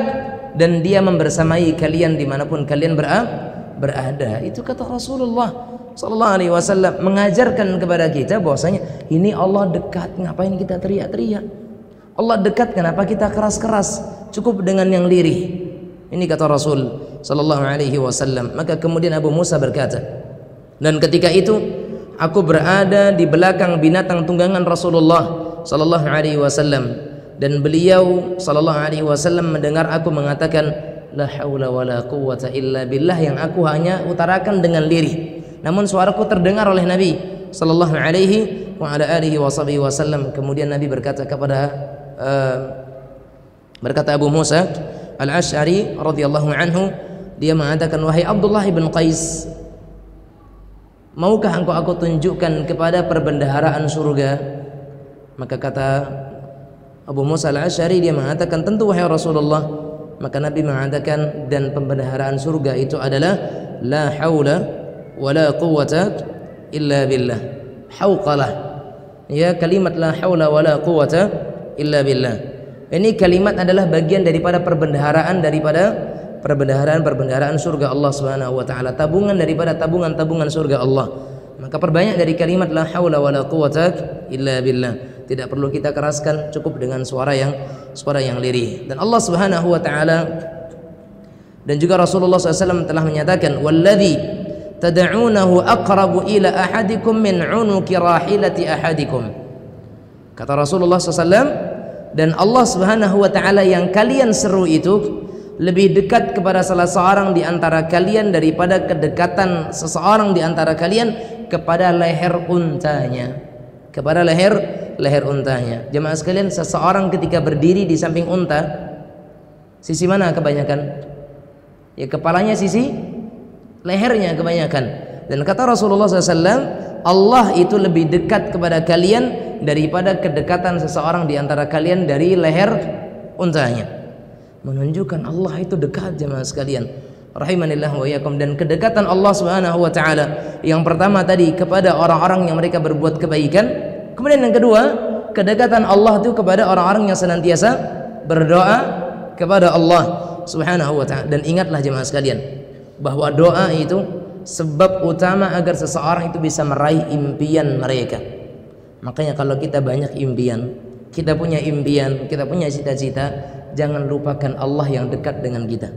dan Dia membersamai kalian dimanapun kalian berada. Itu kata Rasulullah sallallahu alaihi wasallam, mengajarkan kepada kita bahwasanya ini Allah dekat, ngapain kita teriak-teriak? Allah dekat, kenapa kita keras-keras? Cukup dengan yang lirih. Ini kata Rasul sallallahu alaihi wasallam. Maka kemudian Abu Musa berkata, dan ketika itu aku berada di belakang binatang tunggangan Rasulullah sallallahu alaihi wasallam, dan beliau sallallahu alaihi wasallam mendengar aku mengatakan la haula wala quwwata illa billah yang aku hanya utarakan dengan lirih, namun suaraku terdengar oleh Nabi sallallahu alaihi wa ala alihi wasallam. Kemudian Nabi berkata Abu Musa Al-Asy'ari radhiyallahu anhu, dia mengatakan, wahai Abdullah bin Qais, maukah engkau aku tunjukkan kepada perbendaharaan surga? Maka kata Abu Musa Al-Asy'ari, dia mengatakan, tentu wahai Rasulullah. Maka Nabi mengatakan, dan pembendaharaan surga itu adalah la haula wala quwwata illa billah. Hauqalah, ya, kalimat la haula wala quwwata illa billah. Ini kalimat adalah bagian daripada perbendaharaan perbendaharaan surga Allah Subhanahu wa taala, tabungan daripada tabungan-tabungan surga Allah. Maka perbanyak dari kalimat la haula wala quwwata illa billah. Tidak perlu kita keraskan, cukup dengan suara yang lirih. Dan Allah Subhanahu wa taala dan juga Rasulullah SAW telah menyatakan, walladzi tad'unahu aqrabu ila ahadikum min 'unuqi rahilati ahadikum. Kata Rasulullah SAW, dan Allah Subhanahu wa taala yang kalian seru itu lebih dekat kepada salah seorang di antara kalian daripada kedekatan seseorang di antara kalian kepada leher untanya. Kepada leher untanya. Jemaah sekalian, seseorang ketika berdiri di samping unta, sisi mana kebanyakan? Ya, kepalanya, sisi lehernya kebanyakan. Dan kata Rasulullah SAW, Allah itu lebih dekat kepada kalian daripada kedekatan seseorang di antara kalian dari leher untanya. Menunjukkan Allah itu dekat, jemaah sekalian rahimanillah wa iyyakum. Dan kedekatan Allah Subhanahu wa taala yang pertama tadi kepada orang-orang yang mereka berbuat kebaikan, kemudian yang kedua kedekatan Allah itu kepada orang-orang yang senantiasa berdoa kepada Allah Subhanahu wa taala. Dan ingatlah jemaah sekalian bahwa doa itu sebab utama agar seseorang itu bisa meraih impian mereka. Makanya kalau kita banyak impian, kita punya cita-cita, jangan lupakan Allah yang dekat dengan kita.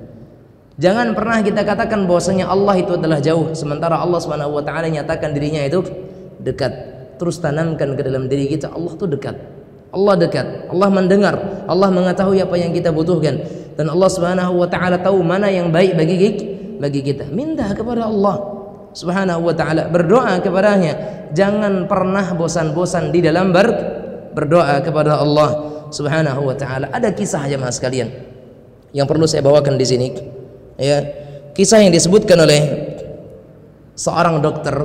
Jangan pernah kita katakan bahwasanya Allah itu adalah jauh, sementara Allah Subhanahu wa taala nyatakan dirinya itu dekat. Terus tanamkan ke dalam diri kita, Allah itu dekat. Allah dekat, Allah mendengar, Allah mengetahui apa yang kita butuhkan, dan Allah Subhanahu wa taala tahu mana yang baik bagi kita. Minta kepada Allah Subhanahu wa taala, berdoa kepadanya. Jangan pernah bosan-bosan di dalam berdoa kepada Allah Subhanahu wa taala. Ada kisah jemaah sekalian yang perlu saya bawakan di sini. Ya, kisah yang disebutkan oleh seorang dokter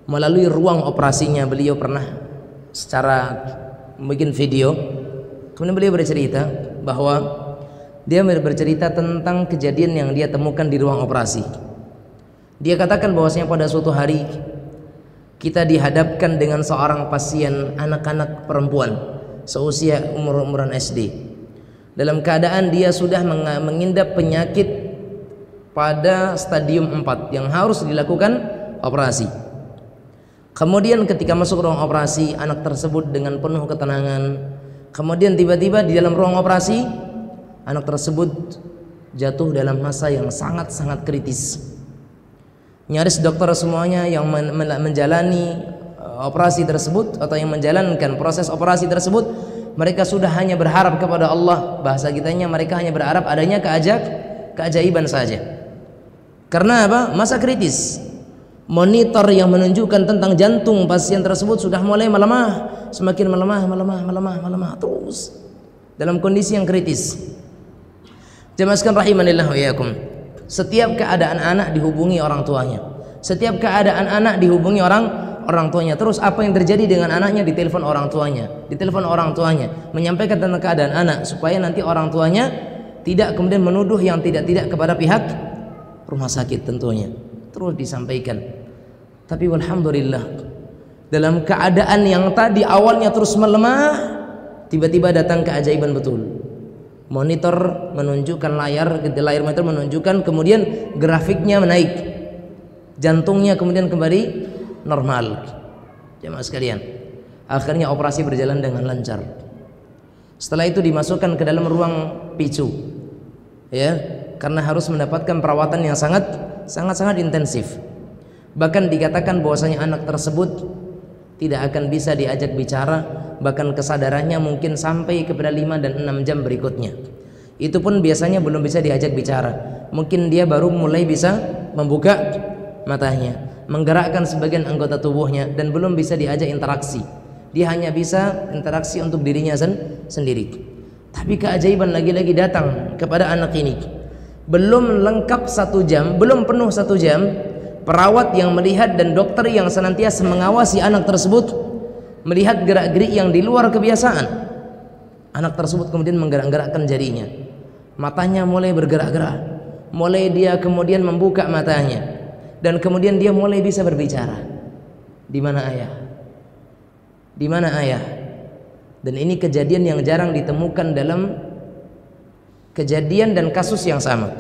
melalui ruang operasinya. Beliau pernah secara bikin video, kemudian beliau bercerita bahwa dia bercerita tentang kejadian yang dia temukan di ruang operasi. Dia katakan bahwasanya pada suatu hari kita dihadapkan dengan seorang pasien anak-anak perempuan seusia umuran SD, dalam keadaan dia sudah mengidap penyakit pada stadium 4 yang harus dilakukan operasi. Kemudian ketika masuk ruang operasi, anak tersebut dengan penuh ketenangan. Kemudian tiba-tiba di dalam ruang operasi, anak tersebut jatuh dalam masa yang sangat-sangat kritis. Nyaris dokter semuanya yang menjalani operasi tersebut atau yang menjalankan proses operasi tersebut, mereka sudah hanya berharap kepada Allah. Bahasa kitanya, mereka hanya berharap adanya keajaiban saja. Karena apa? Masa kritis. Monitor yang menunjukkan tentang jantung pasien tersebut sudah mulai melemah, semakin melemah terus dalam kondisi yang kritis. Jemaah sekalian rahimanillah wa iyyakum. Setiap keadaan anak dihubungi orang tuanya. Setiap keadaan anak dihubungi orang tuanya. Terus apa yang terjadi dengan anaknya? Ditelepon orang tuanya, menyampaikan tentang keadaan anak supaya nanti orang tuanya tidak kemudian menuduh yang tidak kepada pihak rumah sakit tentunya. Terus disampaikan. Tapi walhamdulillah, dalam keadaan yang tadi awalnya terus melemah, tiba-tiba datang keajaiban betul. Monitor menunjukkan layar monitor menunjukkan, kemudian grafiknya menaik, jantungnya kemudian kembali normal. Jemaah sekalian, akhirnya operasi berjalan dengan lancar. Setelah itu dimasukkan ke dalam ruang picu, ya, karena harus mendapatkan perawatan yang sangat intensif. Bahkan dikatakan bahwasanya anak tersebut tidak akan bisa diajak bicara, bahkan kesadarannya mungkin sampai kepada 5 dan 6 jam berikutnya. Itu pun biasanya belum bisa diajak bicara. Mungkin dia baru mulai bisa membuka matanya, menggerakkan sebagian anggota tubuhnya, dan belum bisa diajak interaksi. Dia hanya bisa interaksi untuk dirinya sendiri. Tapi keajaiban lagi-lagi datang kepada anak ini. Belum lengkap 1 jam, belum penuh 1 jam, perawat yang melihat dan dokter yang senantiasa mengawasi anak tersebut melihat gerak-gerik yang di luar kebiasaan. Anak tersebut kemudian menggerak-gerakkan jarinya, matanya mulai bergerak-gerak, mulai dia kemudian membuka matanya, dan kemudian dia mulai bisa berbicara. Di mana ayah? Di mana ayah? Dan ini kejadian yang jarang ditemukan dalam kejadian dan kasus yang sama.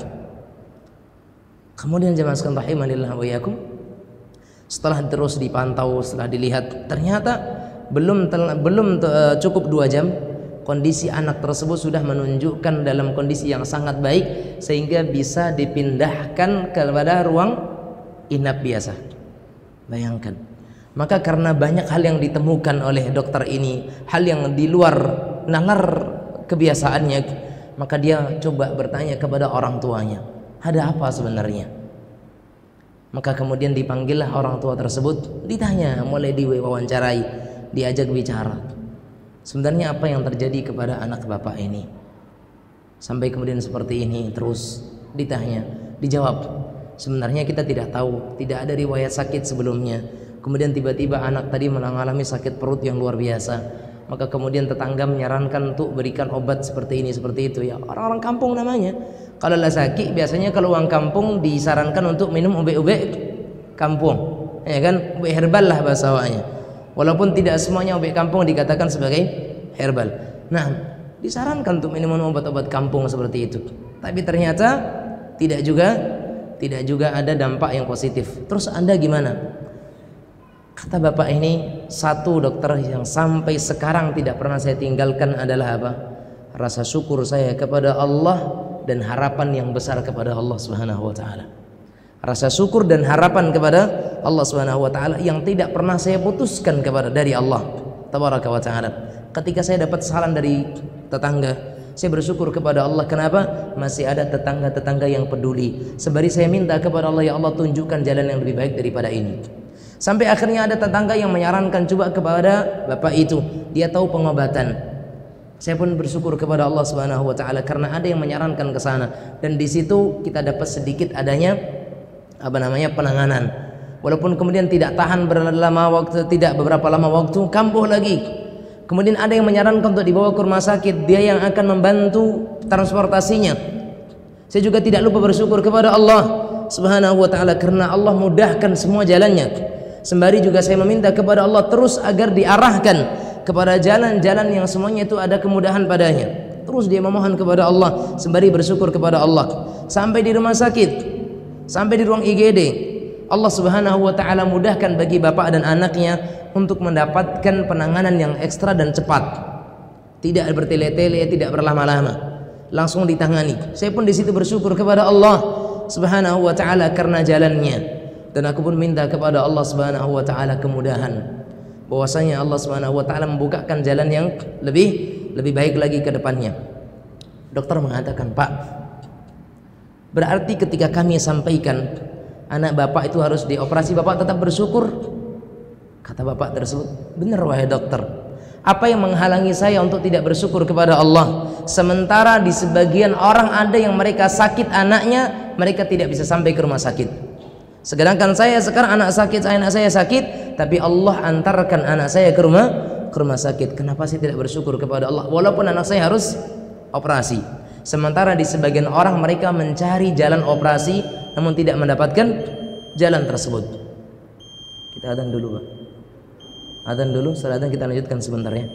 Kemudian jemaah sekalian rahimanillah wa iyyakum, setelah terus dipantau, setelah dilihat, ternyata belum cukup 2 jam, kondisi anak tersebut sudah menunjukkan dalam kondisi yang sangat baik sehingga bisa dipindahkan kepada ruang inap biasa. Bayangkan. Maka karena banyak hal yang ditemukan oleh dokter ini, hal yang di luar nalar kebiasaannya, maka dia coba bertanya kepada orang tuanya, ada apa sebenarnya? Maka kemudian dipanggillah orang tua tersebut, ditanya, mulai diwawancarai, diajak bicara. Sebenarnya apa yang terjadi kepada anak bapak ini sampai kemudian seperti ini? Terus ditanya, dijawab, sebenarnya kita tidak tahu, tidak ada riwayat sakit sebelumnya. Kemudian tiba-tiba anak tadi mengalami sakit perut yang luar biasa. Maka kemudian tetangga menyarankan untuk berikan obat seperti ini, seperti itu. Ya, orang-orang kampung namanya. Kalau lah sakit, biasanya kalau orang kampung disarankan untuk minum obat-obat kampung, ya kan, obat herbal lah bahasa awaknya. Walaupun tidak semuanya obat kampung dikatakan sebagai herbal. Nah, disarankan untuk minum obat-obat kampung seperti itu. Tapi ternyata tidak juga ada dampak yang positif. Terus Anda gimana? Kata bapak ini, satu dokter yang sampai sekarang tidak pernah saya tinggalkan adalah apa? Rasa syukur saya kepada Allah dan harapan yang besar kepada Allah Subhanahu wa taala. Rasa syukur dan harapan kepada Allah Subhanahu wa taala yang tidak pernah saya putuskan dari Allah Tabaraka wa taala. Ketika saya dapat saran dari tetangga, saya bersyukur kepada Allah. Kenapa? Masih ada tetangga-tetangga yang peduli. Sembari saya minta kepada Allah, ya Allah tunjukkan jalan yang lebih baik daripada ini. Sampai akhirnya ada tetangga yang menyarankan, coba kepada bapak itu, dia tahu pengobatan. Saya pun bersyukur kepada Allah Subhanahu wa taala karena ada yang menyarankan ke sana, dan di situ kita dapat sedikit adanya penanganan. Walaupun kemudian tidak tahan beberapa lama waktu, kambuh lagi. Kemudian ada yang menyarankan untuk dibawa ke rumah sakit, dia yang akan membantu transportasinya. Saya juga tidak lupa bersyukur kepada Allah Subhanahu wa taala karena Allah mudahkan semua jalannya. Sembari juga saya meminta kepada Allah terus agar diarahkan kepada jalan-jalan yang semuanya itu ada kemudahan padanya. Terus dia memohon kepada Allah sembari bersyukur kepada Allah. Sampai di rumah sakit, sampai di ruang IGD, Allah Subhanahu wa taala mudahkan bagi bapak dan anaknya untuk mendapatkan penanganan yang ekstra dan cepat. Tidak bertele-tele, tidak berlama-lama. Langsung ditangani. Saya pun di situ bersyukur kepada Allah Subhanahu wa taala karena jalannya. Dan aku pun minta kepada Allah Subhanahu wa taala kemudahan. Bahwasanya Allah Subhanahu wa taala membukakan jalan yang lebih baik lagi ke depannya. Dokter mengatakan, "Pak, berarti ketika kami sampaikan anak bapak itu harus dioperasi, bapak tetap bersyukur?" Kata bapak tersebut, "Benar wahai dokter. Apa yang menghalangi saya untuk tidak bersyukur kepada Allah? Sementara di sebagian orang ada yang mereka sakit anaknya, mereka tidak bisa sampai ke rumah sakit. Sedangkan saya sekarang anak saya sakit, tapi Allah antarkan anak saya ke rumah sakit. Kenapa saya tidak bersyukur kepada Allah walaupun anak saya harus operasi? Sementara di sebagian orang mereka mencari jalan operasi namun tidak mendapatkan jalan tersebut." Kita adzan dulu, Pak. Adzan dulu, setelah adzan kita lanjutkan sebentar ya.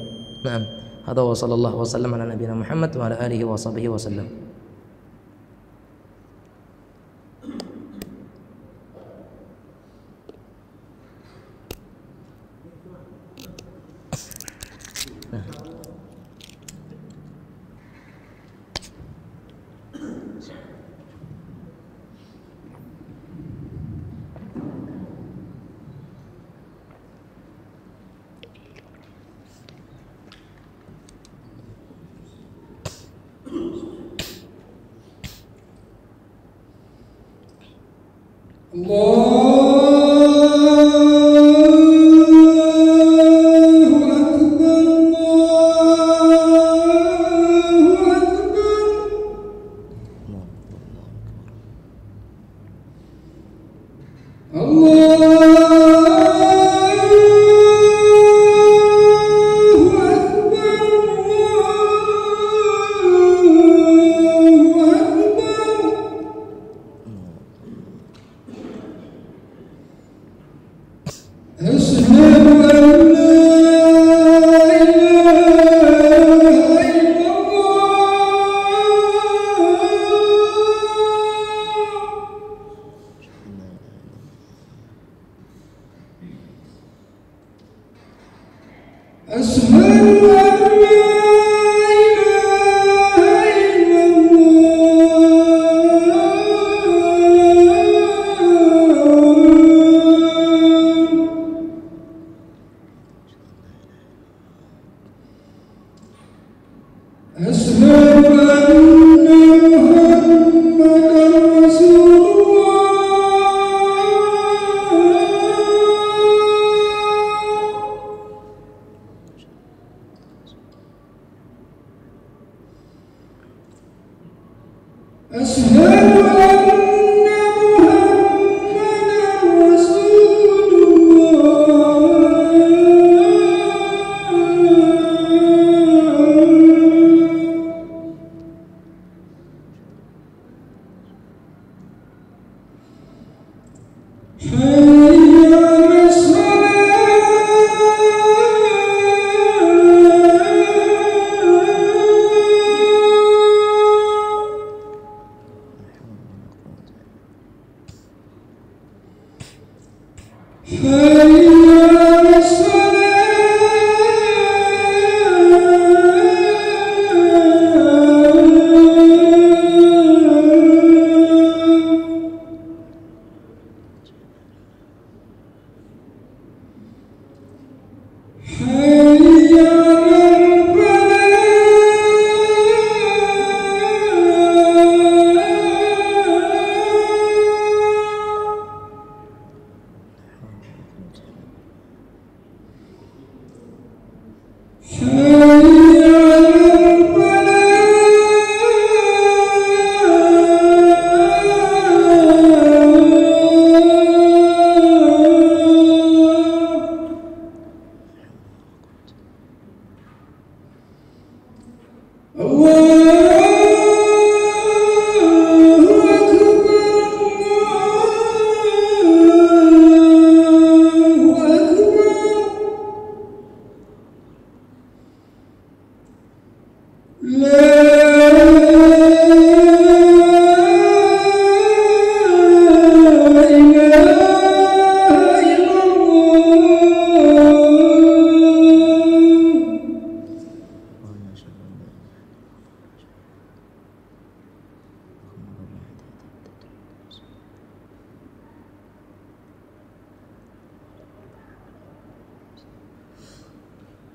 Naam. Hadza wa sallallahu wasallam ala nabiyina Muhammad wa ala alihi wa sahbihi wasallam.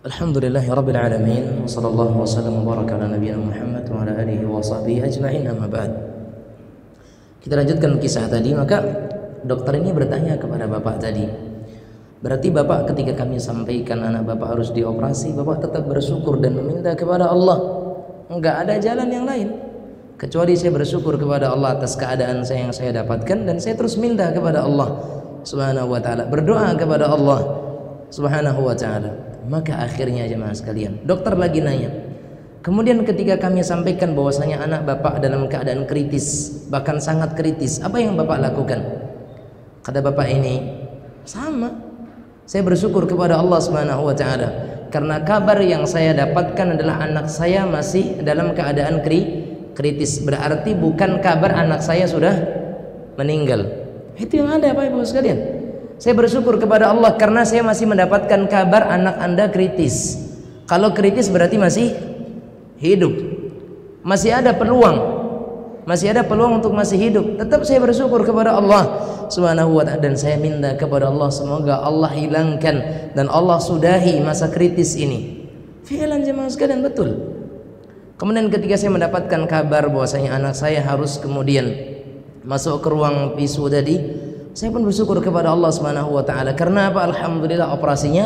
Alhamdulillahi Rabbil Alamin, wa sallallahu wa sallam wa baraka ala nabiyyina Muhammad wa ala alihi wa sahbihi ajma'in, amma ba'd. Kita lanjutkan kisah tadi. Maka dokter ini bertanya kepada bapak tadi, berarti bapak ketika kami sampaikan anak bapak harus dioperasi, bapak tetap bersyukur dan meminta kepada Allah, enggak ada jalan yang lain kecuali saya bersyukur kepada Allah atas keadaan saya yang saya dapatkan, dan saya terus minta kepada Allah subhanahu wa ta'ala, berdoa kepada Allah subhanahu wa ta'ala. Maka akhirnya jemaah sekalian, dokter lagi nanya, kemudian ketika kami sampaikan bahwasanya anak bapak dalam keadaan kritis, bahkan sangat kritis, apa yang bapak lakukan? Kata bapak ini, sama, saya bersyukur kepada Allah subhanahu wa ta'ala, karena kabar yang saya dapatkan adalah anak saya masih dalam keadaan kritis. Berarti bukan kabar anak saya sudah meninggal. Itu yang ada Bapak Ibu sekalian. Saya bersyukur kepada Allah karena saya masih mendapatkan kabar anak Anda kritis. Kalau kritis berarti masih hidup, masih ada peluang, untuk masih hidup. Tetap saya bersyukur kepada Allah subhanahu wa ta'ala, dan saya minta kepada Allah semoga Allah hilangkan dan Allah sudahi masa kritis ini. Fi'lan jemaah sekalian, betul. Kemudian ketika saya mendapatkan kabar bahwasanya anak saya harus kemudian masuk ke ruang PISU tadi, Saya pun bersyukur kepada Allah Subhanahu wa taala. Karena apa? Alhamdulillah operasinya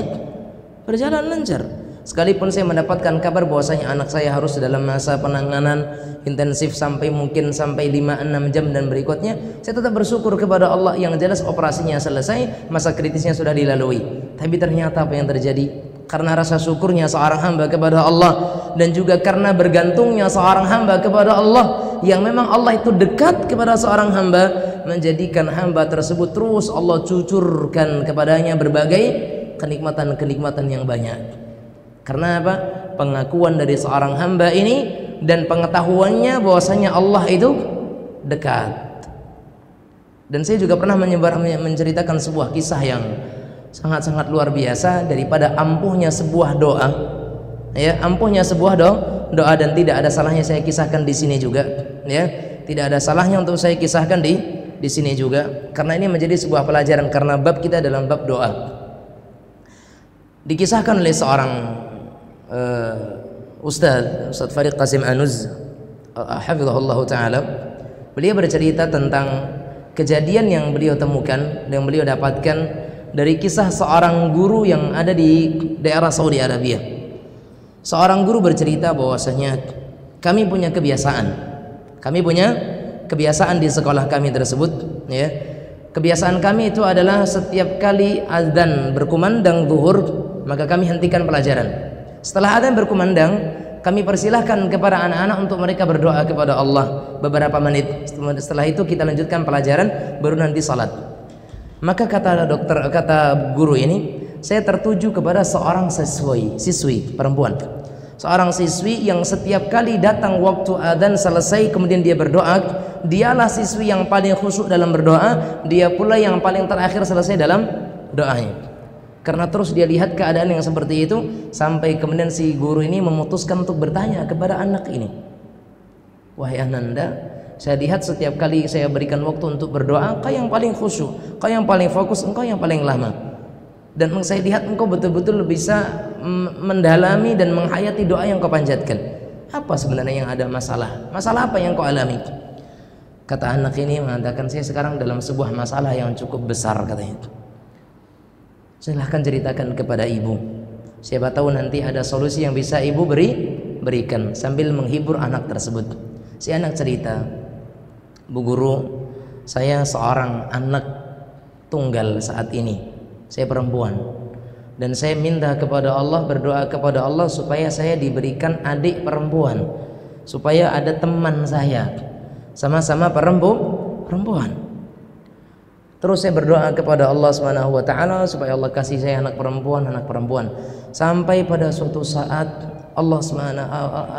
berjalan lancar. Sekalipun saya mendapatkan kabar bahwasanya anak saya harus dalam masa penanganan intensif sampai 5-6 jam dan berikutnya, saya tetap bersyukur kepada Allah. Yang jelas operasinya selesai, masa kritisnya sudah dilalui. Tapi ternyata apa yang terjadi? Karena rasa syukurnya seorang hamba kepada Allah, dan juga karena bergantungnya seorang hamba kepada Allah, yang memang Allah itu dekat kepada seorang hamba, menjadikan hamba tersebut terus Allah cucurkan kepadanya berbagai kenikmatan-kenikmatan yang banyak. Karena apa? Pengakuan dari seorang hamba ini dan pengetahuannya bahwasanya Allah itu dekat. Dan saya juga pernah menceritakan sebuah kisah yang sangat-sangat luar biasa daripada ampuhnya sebuah doa. Ya, ampuhnya sebuah doa, dan tidak ada salahnya saya kisahkan di sini juga, ya. Tidak ada salahnya untuk saya kisahkan di sini juga, karena ini menjadi sebuah pelajaran, karena bab kita dalam bab doa. Dikisahkan oleh seorang Ustaz Farid Qasim Anuz hafizahullah taala. Beliau bercerita tentang kejadian yang beliau temukan, yang beliau dapatkan dari kisah seorang guru yang ada di daerah Saudi Arabia. Seorang guru bercerita bahwasanya kami punya kebiasaan di sekolah kami tersebut, ya. Kebiasaan kami itu adalah setiap kali azan berkumandang zuhur, maka kami hentikan pelajaran. Setelah azan berkumandang, kami persilahkan kepada anak-anak untuk mereka berdoa kepada Allah beberapa menit. Setelah itu kita lanjutkan pelajaran, baru nanti salat. Maka kata guru ini, saya tertuju kepada seorang siswi perempuan, seorang siswi yang setiap kali datang waktu adzan selesai kemudian dia berdoa. Dialah siswi yang paling khusyuk dalam berdoa, dia pula yang paling terakhir selesai dalam doanya. Karena terus dia lihat keadaan yang seperti itu, sampai kemudian si guru ini memutuskan untuk bertanya kepada anak ini, wahai Ananda, saya lihat setiap kali saya berikan waktu untuk berdoa, kau yang paling khusyuk, kau yang paling fokus, engkau yang paling lama. Dan saya lihat engkau betul-betul bisa mendalami dan menghayati doa yang kau panjatkan. Apa sebenarnya yang ada masalah? Masalah apa yang kau alami? Kata anak ini mengatakan, saya sekarang dalam sebuah masalah yang cukup besar, katanya. Silahkan ceritakan kepada ibu. Siapa tahu nanti ada solusi yang bisa ibu berikan, sambil menghibur anak tersebut. Si anak cerita, Bu Guru, saya seorang anak tunggal saat ini. Saya perempuan, dan saya minta kepada Allah, berdoa kepada Allah supaya saya diberikan adik perempuan, supaya ada teman saya sama-sama perempuan. Terus saya berdoa kepada Allah Subhanahu wa taala supaya Allah kasih saya anak perempuan. Sampai pada suatu saat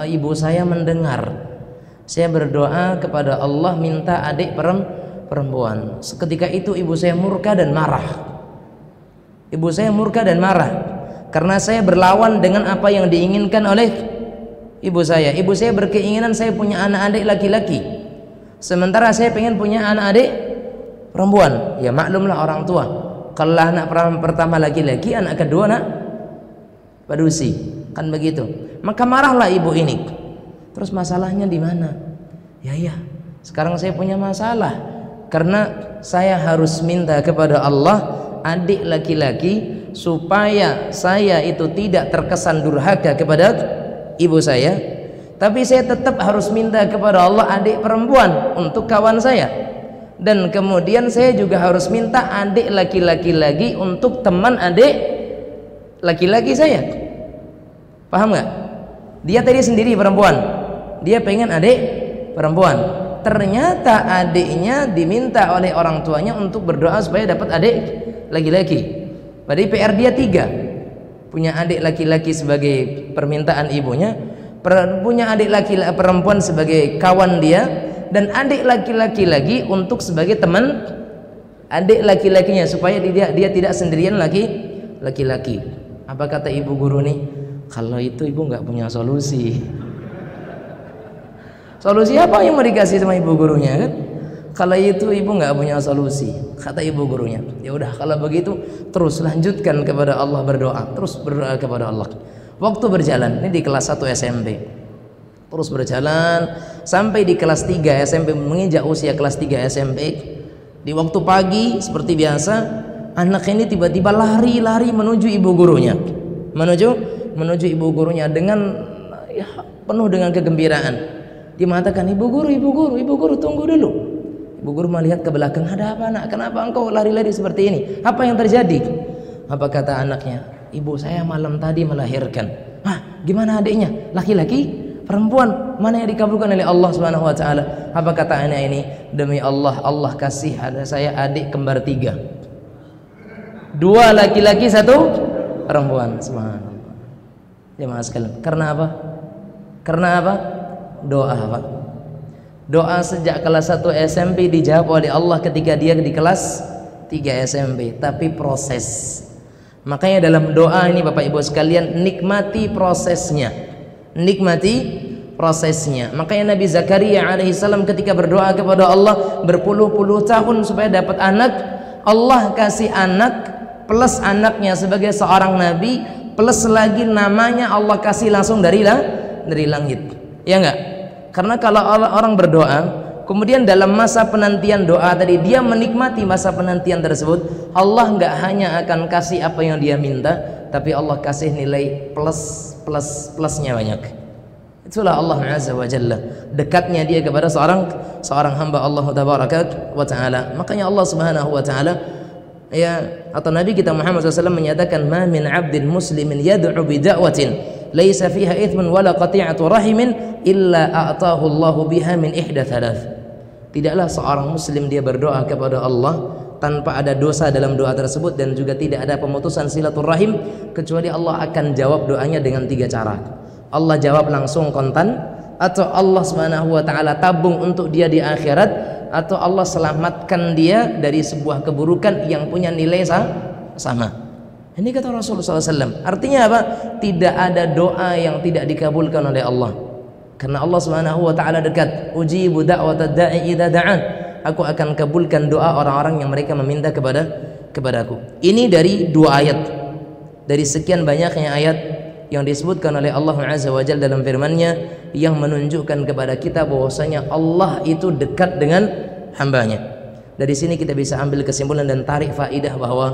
ibu saya mendengar saya berdoa kepada Allah minta adik perempuan. Seketika itu ibu saya murka dan marah. Karena saya berlawan dengan apa yang diinginkan oleh ibu saya. Ibu saya berkeinginan saya punya anak adik laki-laki, sementara saya pengen punya anak adik perempuan. Ya maklumlah orang tua, kalau anak pertama laki-laki, anak kedua nak padusi, kan begitu. Maka marahlah ibu ini. Terus masalahnya di mana? Ya, sekarang saya punya masalah karena saya harus minta kepada Allah adik laki-laki supaya saya itu tidak terkesan durhaka kepada ibu saya, tapi saya tetap harus minta kepada Allah adik perempuan untuk kawan saya, dan kemudian saya juga harus minta adik laki-laki lagi untuk teman adik laki-laki saya. Paham nggak? Dia tadi sendiri perempuan, dia pengen adik perempuan, ternyata adiknya diminta oleh orang tuanya untuk berdoa supaya dapat adik laki-laki. Padahal PR dia 3, punya adik laki-laki sebagai permintaan ibunya, punya adik laki-laki perempuan sebagai kawan dia, dan adik laki-laki lagi untuk sebagai teman adik laki-lakinya supaya dia tidak sendirian laki-laki. Apa kata ibu guru nih? Kalau itu ibu nggak punya solusi. Solusi apa yang mau dikasih sama ibu gurunya kan? Kalau itu ibu nggak punya solusi, kata ibu gurunya. Ya udah kalau begitu terus lanjutkan kepada Allah berdoa, terus berdoa kepada Allah. Waktu berjalan, ini di kelas 1 SMP. Terus berjalan sampai di kelas 3 SMP, menginjak usia kelas 3 SMP. Di waktu pagi seperti biasa, anak ini tiba-tiba lari-lari menuju ibu gurunya, menuju ibu gurunya dengan penuh dengan kegembiraan. Dia mengatakan, ibu guru, tunggu dulu. Ibu guru melihat ke belakang, ada apa nak? Kenapa engkau lari-lari seperti ini? Apa yang terjadi? Apa kata anaknya? Ibu saya malam tadi melahirkan. Gimana adiknya? Laki-laki? Perempuan? Mana yang dikabulkan oleh Allah Subhanahu wa taala? Apa kata anak ini? Demi Allah, Allah kasih ada saya adik kembar 3. 2 laki-laki, 1 perempuan. Subhanallah. Jemaah sekalian, karena apa? Doa, Pak. Doa sejak kelas 1 SMP dijawab oleh Allah ketika dia di kelas 3 SMP, tapi proses. Makanya dalam doa ini Bapak Ibu sekalian, nikmati prosesnya. Makanya Nabi Zakaria alaihissalam ketika berdoa kepada Allah berpuluh-puluh tahun supaya dapat anak, Allah kasih anak plus anaknya sebagai seorang nabi, plus lagi namanya Allah kasih langsung dari langit. Ya enggak? Karena kalau orang berdoa kemudian dalam masa penantian doa tadi dia menikmati masa penantian tersebut, Allah enggak hanya akan kasih apa yang dia minta, tapi Allah kasih nilai plusnya banyak. Itulah Allah Azza wa Jalla, dekatnya dia kepada seorang hamba Allah Tabaraka wa Ta'ala. Makanya Allah Subhanahu wa Ta'ala atau Nabi kita Muhammad SAW menyatakan, ma min 'abdin muslimin yad'u bi da'watin laisa fiha ithmun wala qati'atu rahimin illa a'tahu Allahu biha min ihda thalath. Tidaklah seorang muslim dia berdoa kepada Allah tanpa ada dosa dalam doa tersebut dan juga tidak ada pemutusan silaturahim, kecuali Allah akan jawab doanya dengan 3 cara. Allah jawab langsung kontan, atau Allah Subhanahu wa taala tabung untuk dia di akhirat, atau Allah selamatkan dia dari sebuah keburukan yang punya nilai sama. Ini kata Rasulullah SAW. Artinya apa? Tidak ada doa yang tidak dikabulkan oleh Allah. Karena Allah Subhanahu wa taala dekat. Ujibu da'watad da'i idza da'an. Aku akan kabulkan doa orang-orang yang mereka meminta kepadaku. Ini dari 2 ayat. Dari sekian banyaknya ayat yang disebutkan oleh Allah Azza wa Jalla dalam firman-Nya yang menunjukkan kepada kita bahwasanya Allah itu dekat dengan hambanya. Dari sini kita bisa ambil kesimpulan dan tarik faidah bahwa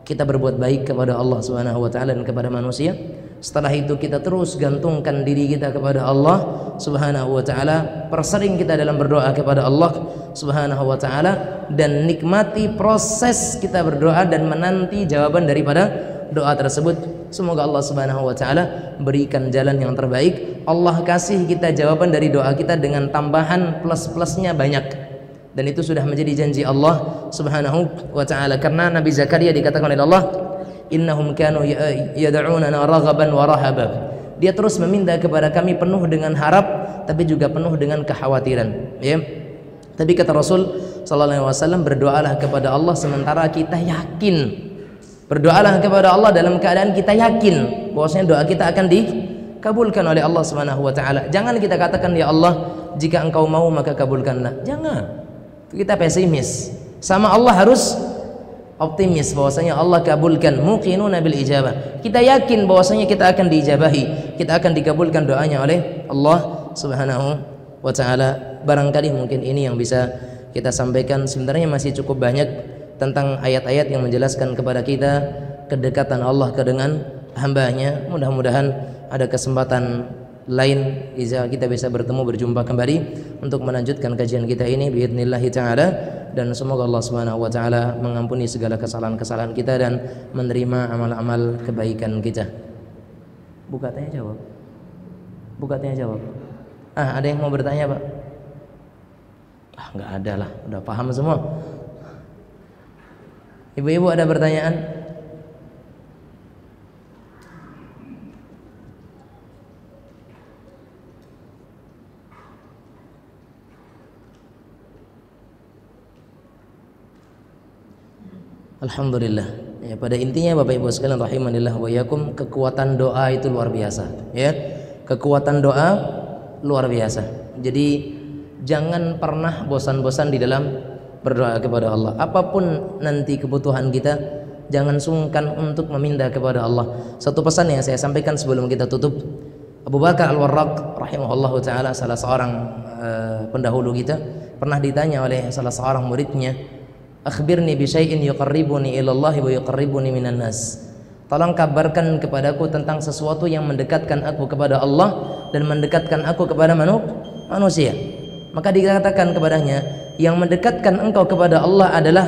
kita berbuat baik kepada Allah Subhanahu wa taala dan kepada manusia. Setelah itu kita terus gantungkan diri kita kepada Allah Subhanahu wa taala, persering kita dalam berdoa kepada Allah Subhanahu wa taala, dan nikmati proses kita berdoa dan menanti jawaban daripada doa tersebut. Semoga Allah Subhanahu wa taala berikan jalan yang terbaik. Allah kasih kita jawaban dari doa kita dengan tambahan plus-plusnya banyak. Dan itu sudah menjadi janji Allah Subhanahu wa taala. Karena Nabi Zakaria dikatakan oleh Allah, innahum kanu yad'unana raghaban wa rahaban. Dia terus meminta kepada kami penuh dengan harap tapi juga penuh dengan kekhawatiran, ya. Tapi kata Rasul sallallahu alaihi wasallam, berdoalah kepada Allah sementara kita yakin. Berdoalah kepada Allah dalam keadaan kita yakin bahwasanya doa kita akan dikabulkan oleh Allah Subhanahu wa taala. Jangan kita katakan, ya Allah, jika Engkau mau maka kabulkanlah. Jangan. Kita pesimis. Sama Allah harus optimis bahwasanya Allah kabulkan. Muqinuna bil ijabah. Kita yakin bahwasanya kita akan diijabahi, kita akan dikabulkan doanya oleh Allah Subhanahu wa taala. Barangkali mungkin ini yang bisa kita sampaikan. Sebenarnya masih cukup banyak tentang ayat-ayat yang menjelaskan kepada kita kedekatan Allah dengan hambanya. Mudah-mudahan ada kesempatan lain kita bisa bertemu, berjumpa kembali untuk melanjutkan kajian kita ini biidznillah taala, dan semoga Allah Subhanahu wa taala mengampuni segala kesalahan-kesalahan kita dan menerima amal-amal kebaikan kita. Buka tanya jawab. Ada yang mau bertanya, Pak? Enggak ada lah, udah paham semua. Ibu-ibu ada pertanyaan? Alhamdulillah. Ya, pada intinya Bapak Ibu sekalian rahimanillah wa iyyakum, kekuatan doa itu luar biasa, ya. Kekuatan doa luar biasa. Jadi jangan pernah bosan-bosan di dalam berdoa kepada Allah. Apapun nanti kebutuhan kita, jangan sungkan untuk meminta kepada Allah. Satu pesan yang saya sampaikan sebelum kita tutup, Abu Bakar Al-Warraq rahimahullahu taala, salah seorang pendahulu kita, pernah ditanya oleh salah seorang muridnya, Akhbirni bi syai'in yuqarribuni ila Allah wa yuqarribuni minan nas. Tolong kabarkan kepadaku tentang sesuatu yang mendekatkan aku kepada Allah dan mendekatkan aku kepada manusia. Maka dikatakan kepadanya, yang mendekatkan engkau kepada Allah adalah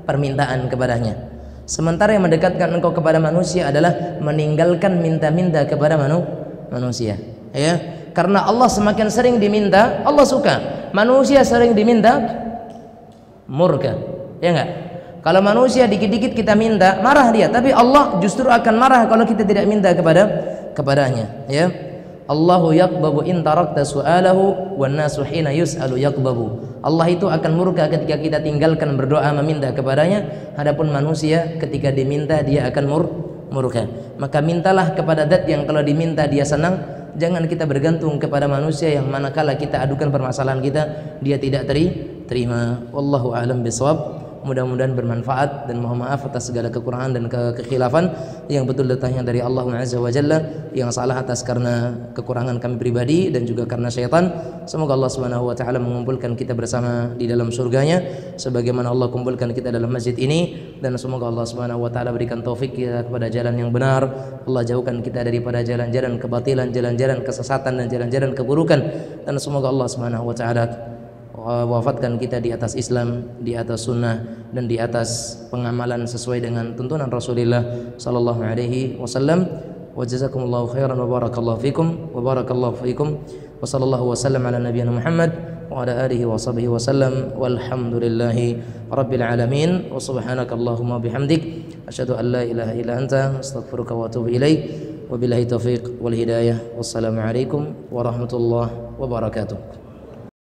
permintaan kepadanya. Sementara yang mendekatkan engkau kepada manusia adalah meninggalkan minta-minta kepada manusia. Ya, karena Allah semakin sering diminta, Allah suka. Manusia sering diminta, murka. Ya enggak? Kalau manusia dikit-dikit kita minta, marah dia, tapi Allah justru akan marah kalau kita tidak minta kepadanya, ya. Allahu yaqbabu in tarakta su'alahu wan nasu hina yus'alu yaqbabu. Allah itu akan murka ketika kita tinggalkan berdoa meminta kepadanya, adapun manusia ketika diminta dia akan murka. Maka mintalah kepada zat yang kalau diminta dia senang. Jangan kita bergantung kepada manusia yang manakala kita adukan permasalahan kita dia tidak terima. Wallahu a'lam bishawab. Mudah-mudahan bermanfaat dan mohon maaf atas segala kekurangan dan kekhilafan. Yang betul datangnya dari Allah Azza wa Jalla, yang salah atas karena kekurangan kami pribadi dan juga karena syaitan. Semoga Allah Subhanahu wa taala mengumpulkan kita bersama di dalam surganya sebagaimana Allah kumpulkan kita dalam masjid ini, dan semoga Allah Subhanahu wa taala berikan taufik kita kepada jalan yang benar. Allah jauhkan kita daripada jalan-jalan kebatilan, jalan-jalan kesesatan dan jalan-jalan keburukan, dan semoga Allah Subhanahu wa taala wafatkan kita di atas Islam, di atas sunnah, dan di atas pengamalan sesuai dengan tuntunan Rasulullah sallallahu alaihi wasallam. Wa jazakumullahu khairan wa barakallahu fikum wa barakallahu fikum wa sallallahu wasallam ala nabiyyina Muhammad wa ala alihi wa sahbihi wasallam walhamdulillahi rabbil alamin wa subhanakallahumma bihamdik asyhadu an la ilaha illa anta astaghfiruka wa atubu ilaik. Wabillahi taufiq wal hidayah. Wassalamu alaikum warahmatullahi wabarakatuh.